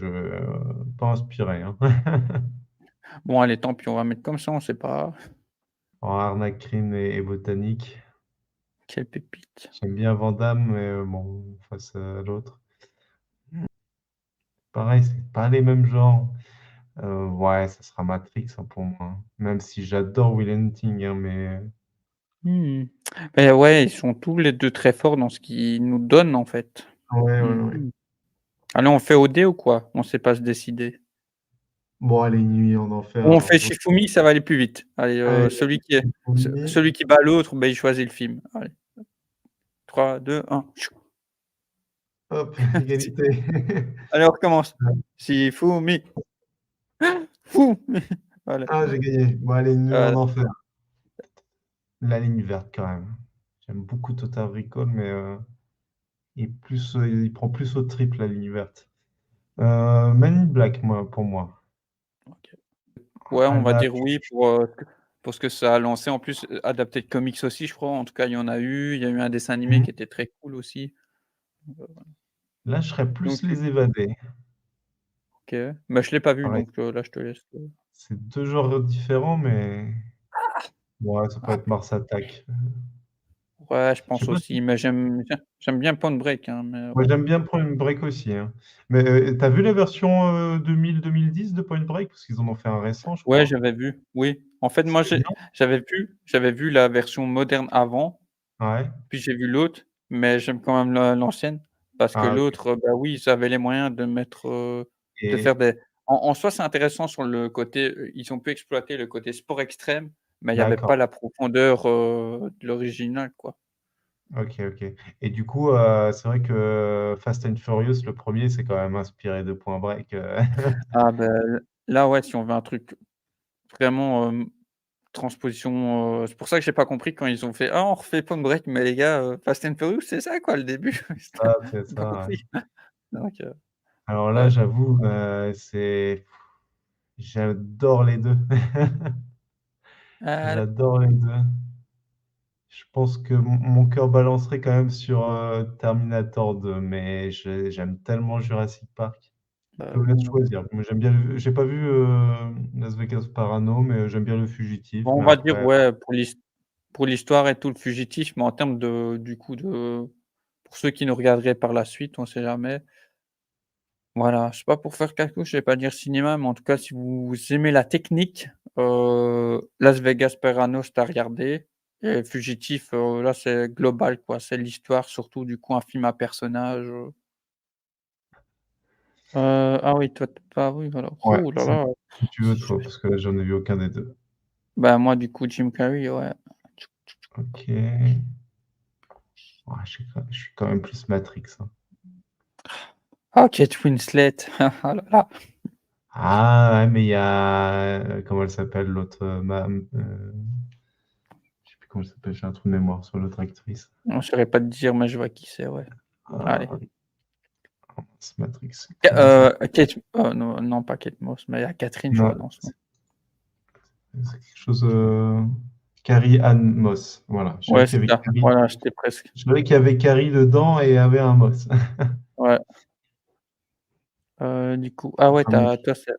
pas inspiré, hein. bon, allez, tant pis, on va mettre comme ça, on sait pas. En Arnaque, crime et botanique. Quelle pépite. J'aime bien Van Damme, mais bon, face à l'autre. Pareil, c'est pas les mêmes genres. Ouais, ça sera Matrix, hein, pour moi, hein. Même si j'adore Will Hunting, hein, mais Mmh. Beh, ouais, ils sont tous les 2 très forts dans ce qu'ils nous donnent, en fait. ouais, ouais, ouais. Mmh. Allez, on fait OD ou quoi? On sait pas se décider. Bon, allez, Une nuit en enfer Ou on alors, fait je Shifumi, ça va aller plus vite. Allez, allez, Shifumi, celui qui bat l'autre, beh, il choisit le film. Allez, 3, 2, 1. hop, Si égalité. allez, on recommence. Ouais. Shifumi, Fumi. Voilà. Ah, j'ai gagné. Bon, allez, Une nuit en Voilà. enfer. La ligne verte quand même. J'aime beaucoup Total Recall, mais il prend plus au trip la ligne verte. Men in Black, moi, pour moi. OK. Ouais, on va Là, dire oui pour ce que ça a lancé. En plus, adapté de comics aussi, je crois. En tout cas, il y en a eu. Il y a eu un dessin animé mmh, qui était très cool aussi. Heu, là, je serais donc plus Les Évadés. OK. Bah, je l'ai pas vu, Pareil, donc là, je te laisse, c'est 2 genres différents, mais ouais, ça peut ah, être Mars Attack. ouais, je Je sais pense pas si aussi, mais j'aime bien Point Break, hein, mais moi, ouais. j'aime bien Point Break aussi, hein. Mais, tu as vu la version, 2000-2010 de Point Break? Parce qu'ils en ont fait un récent, je Ouais, crois. j'avais vu, oui. En fait, moi, C'était bien? j'avais vu la version moderne avant, Ouais. puis j'ai vu l'autre, mais j'aime quand même l'ancienne parce que Ah OK l'autre, bah, oui, ils avaient les moyens de mettre, de faire et des en soi, c'est intéressant sur le côté, ils ont pu exploiter le côté sport extrême, mais il y avait d'accord. pas la profondeur, de l'original, quoi. OK, OK et du coup, c'est vrai que Fast and Furious, le premier c'est quand même inspiré de Point Break, Ah, bah, là, ouais, si on veut un truc vraiment, transposition, c'est pour ça que j'ai pas compris quand ils ont fait: «Ah, on refait Point Break, mais les gars, Fast and Furious, c'est ça quoi le début?» C'est J'ai pas ça, ouais. compris. Donc Alors là, ouais. j'avoue, j'adore les 2. Ah, J'adore les 2. Je pense que mon cœur balancerait quand même sur, Terminator 2, mais j'aime tellement Jurassic Park. bah, Je te oui, laisse non. choisir. Moi, j'aime bien j'ai pas vu, Las Vegas Parano, mais j'aime bien Le Fugitif, Bon, on mais va dire après ouais, pour l'histoire et tout, le fugitif, mais en termes de du coup de pour ceux qui nous regarderaient par la suite, on sait jamais. Voilà, c'est pas pour faire casse-cou, je vais pas dire cinéma, mais en tout cas, si vous aimez la technique, Las Vegas Parano, c'est à regarder et Fugitif, là, c'est global, quoi. C'est l'histoire, surtout, du coup, un film à personnages, ah oui, toi, tu pas oui, alors, ouais, ouh là c'est là, si tu veux toi, parce que là, j'en ai vu aucun des 2. bah, moi, du coup, Jim Carrey, ouais. OK. Ouais, je suis quand même plus Matrix, hein. Ah, Kate Winslet, ah là là. Ah ouais, mais il y a, comment elle s'appelle l'autre, je sais plus comment elle s'appelle, j'ai un trou de mémoire sur l'autre actrice. Non, je saurais pas te dire, mais je vois qui c'est, ouais. Allez. Ah, c'est Matrix. Comment ça Kate, non, non, pas Kate Moss, mais il y a Catherine, je non, crois, dans ce nom. c'est quelque chose, Carrie-Anne Moss, voilà. Ouais, c'est ça. Voilà, j'étais presque. Je savais qu'il y avait Carrie dedans et il y avait un Moss. Ouais, du coup ah ouais, Enfin bon, toi, c'est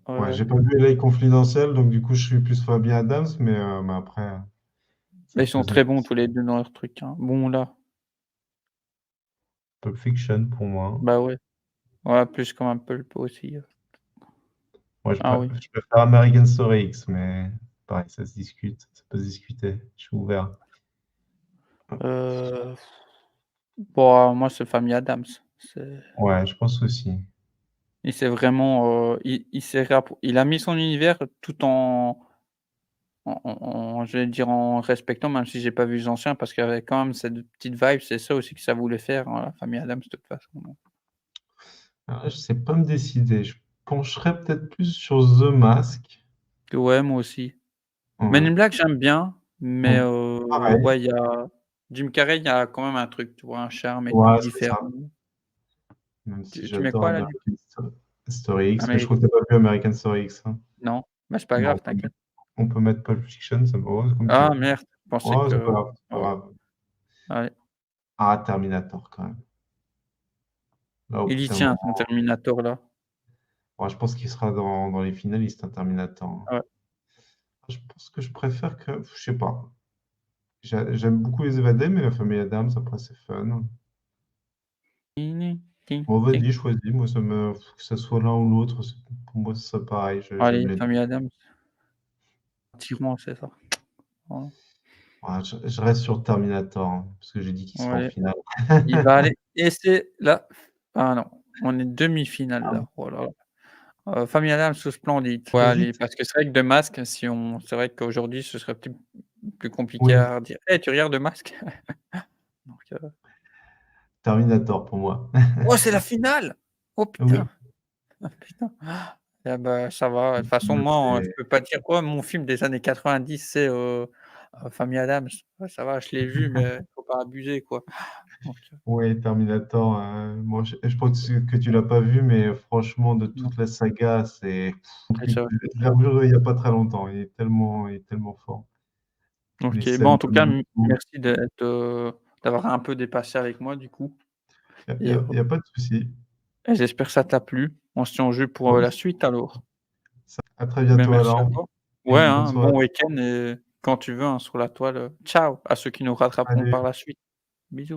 ouais, ouais, ouais. j'ai pas vu LA Confidentiel, donc du coup, je suis plus Fabien Adams, mais après, Bah, ça ils peut sont se très bons négocier. tous les 2 dans leur truc, hein. Bon, là, Pulp Fiction pour moi. bah, ouais. Ouais, plus comme un Pulp aussi, Moi, ah oui. je préfère American Story X, mais pareil, ça se discute, ça peut se discuter. Je suis ouvert. Heu, Bon, moi, c'est Famille Adams. C'est Ouais, je pense aussi. il s'est vraiment, il s'est il a mis son univers tout en je vais dire en respectant, même si j'ai pas vu les anciens, parce qu'il y avait quand même cette petite vibe, c'est ça aussi que ça voulait faire, hein, la Famille Adams de toute façon, donc Je sais pas me décider. Je pencherais peut-être plus sur The Mask. ouais, moi aussi. Men Ouais. in Black, j'aime bien, mais Mmh. Pareil. ouais, il y a Jim Carrey, il y a quand même un truc, tu vois? Un charme et tout Ouais, c'est différent. ça. Même si Tu mets j'adore quoi là, du American Story X, mais je Amérique? crois que tu pas vu American Story X, hein? Non? Bah, c'est pas Bon, grave, t'inquiète. on peut mettre Pulp Fiction, ça me ouais, c'est comme tu Ah veux. merde, je pensais Oh, c'est pas que grave, c'est pas ouais, grave. allez. Ah, Terminator quand même. Là, au Il bout y d'un tient moment, son Terminator là. ouais, je pense qu'il sera dans les finalistes, hein, Terminator, hein. Ouais. Je pense que je préfère que je sais pas. J'aime beaucoup les évadés, mais la famille Adams, après, c'est fun. Bon, vas-y, choisis. Moi, que ça soit l'un ou l'autre, pour moi, c'est pareil. J'aime Allez, les deux. Famille Adams. Tyran, c'est ça. Voilà. Ouais, je reste sur Terminator, hein, parce que j'ai dit qu'il sera en Allez, finale. il va aller et c'est la ah non, on est demi-finale Ah là. bon? Oh là là. Famille Adams ou Splendid? Ouais, Ça va allez, vite? parce que c'est vrai que The Mask, si on c'est vrai qu'aujourd'hui, ce serait plus compliqué Oui, à dire: «Hey, tu regardes The Mask?» donc Terminator pour moi. oh, c'est la finale! Oh putain! Oui, Ah putain! Ah bah, ça va. De toute façon, moi, moi, je c'est peux pas dire: «Oh, mon film des années 90, c'est, Famille Adams». Ouais, ça va, je l'ai vu, mais faut pas abuser, quoi. Donc ouais, Terminator, moi, je pense que tu l'as pas vu, mais franchement, de non, toute la saga, c'est c'est ça. je l'ai revu il y a pas très longtemps. Il est tellement fort. Les OK. Bon, scènes en tout comme cas, du coup, merci d'avoir un peu dépassé avec moi, du coup il y a et y a y a pas de souci. j'espère que ça t'a plu. On se tient au jus pour, Oui, la suite alors. à très Ben, bientôt merci à alors toi. et Ouais, bonne hein, soirée. bon week-end et quand tu veux, hein, sur la toile, ciao à ceux qui nous rattraperont Salut. par la suite.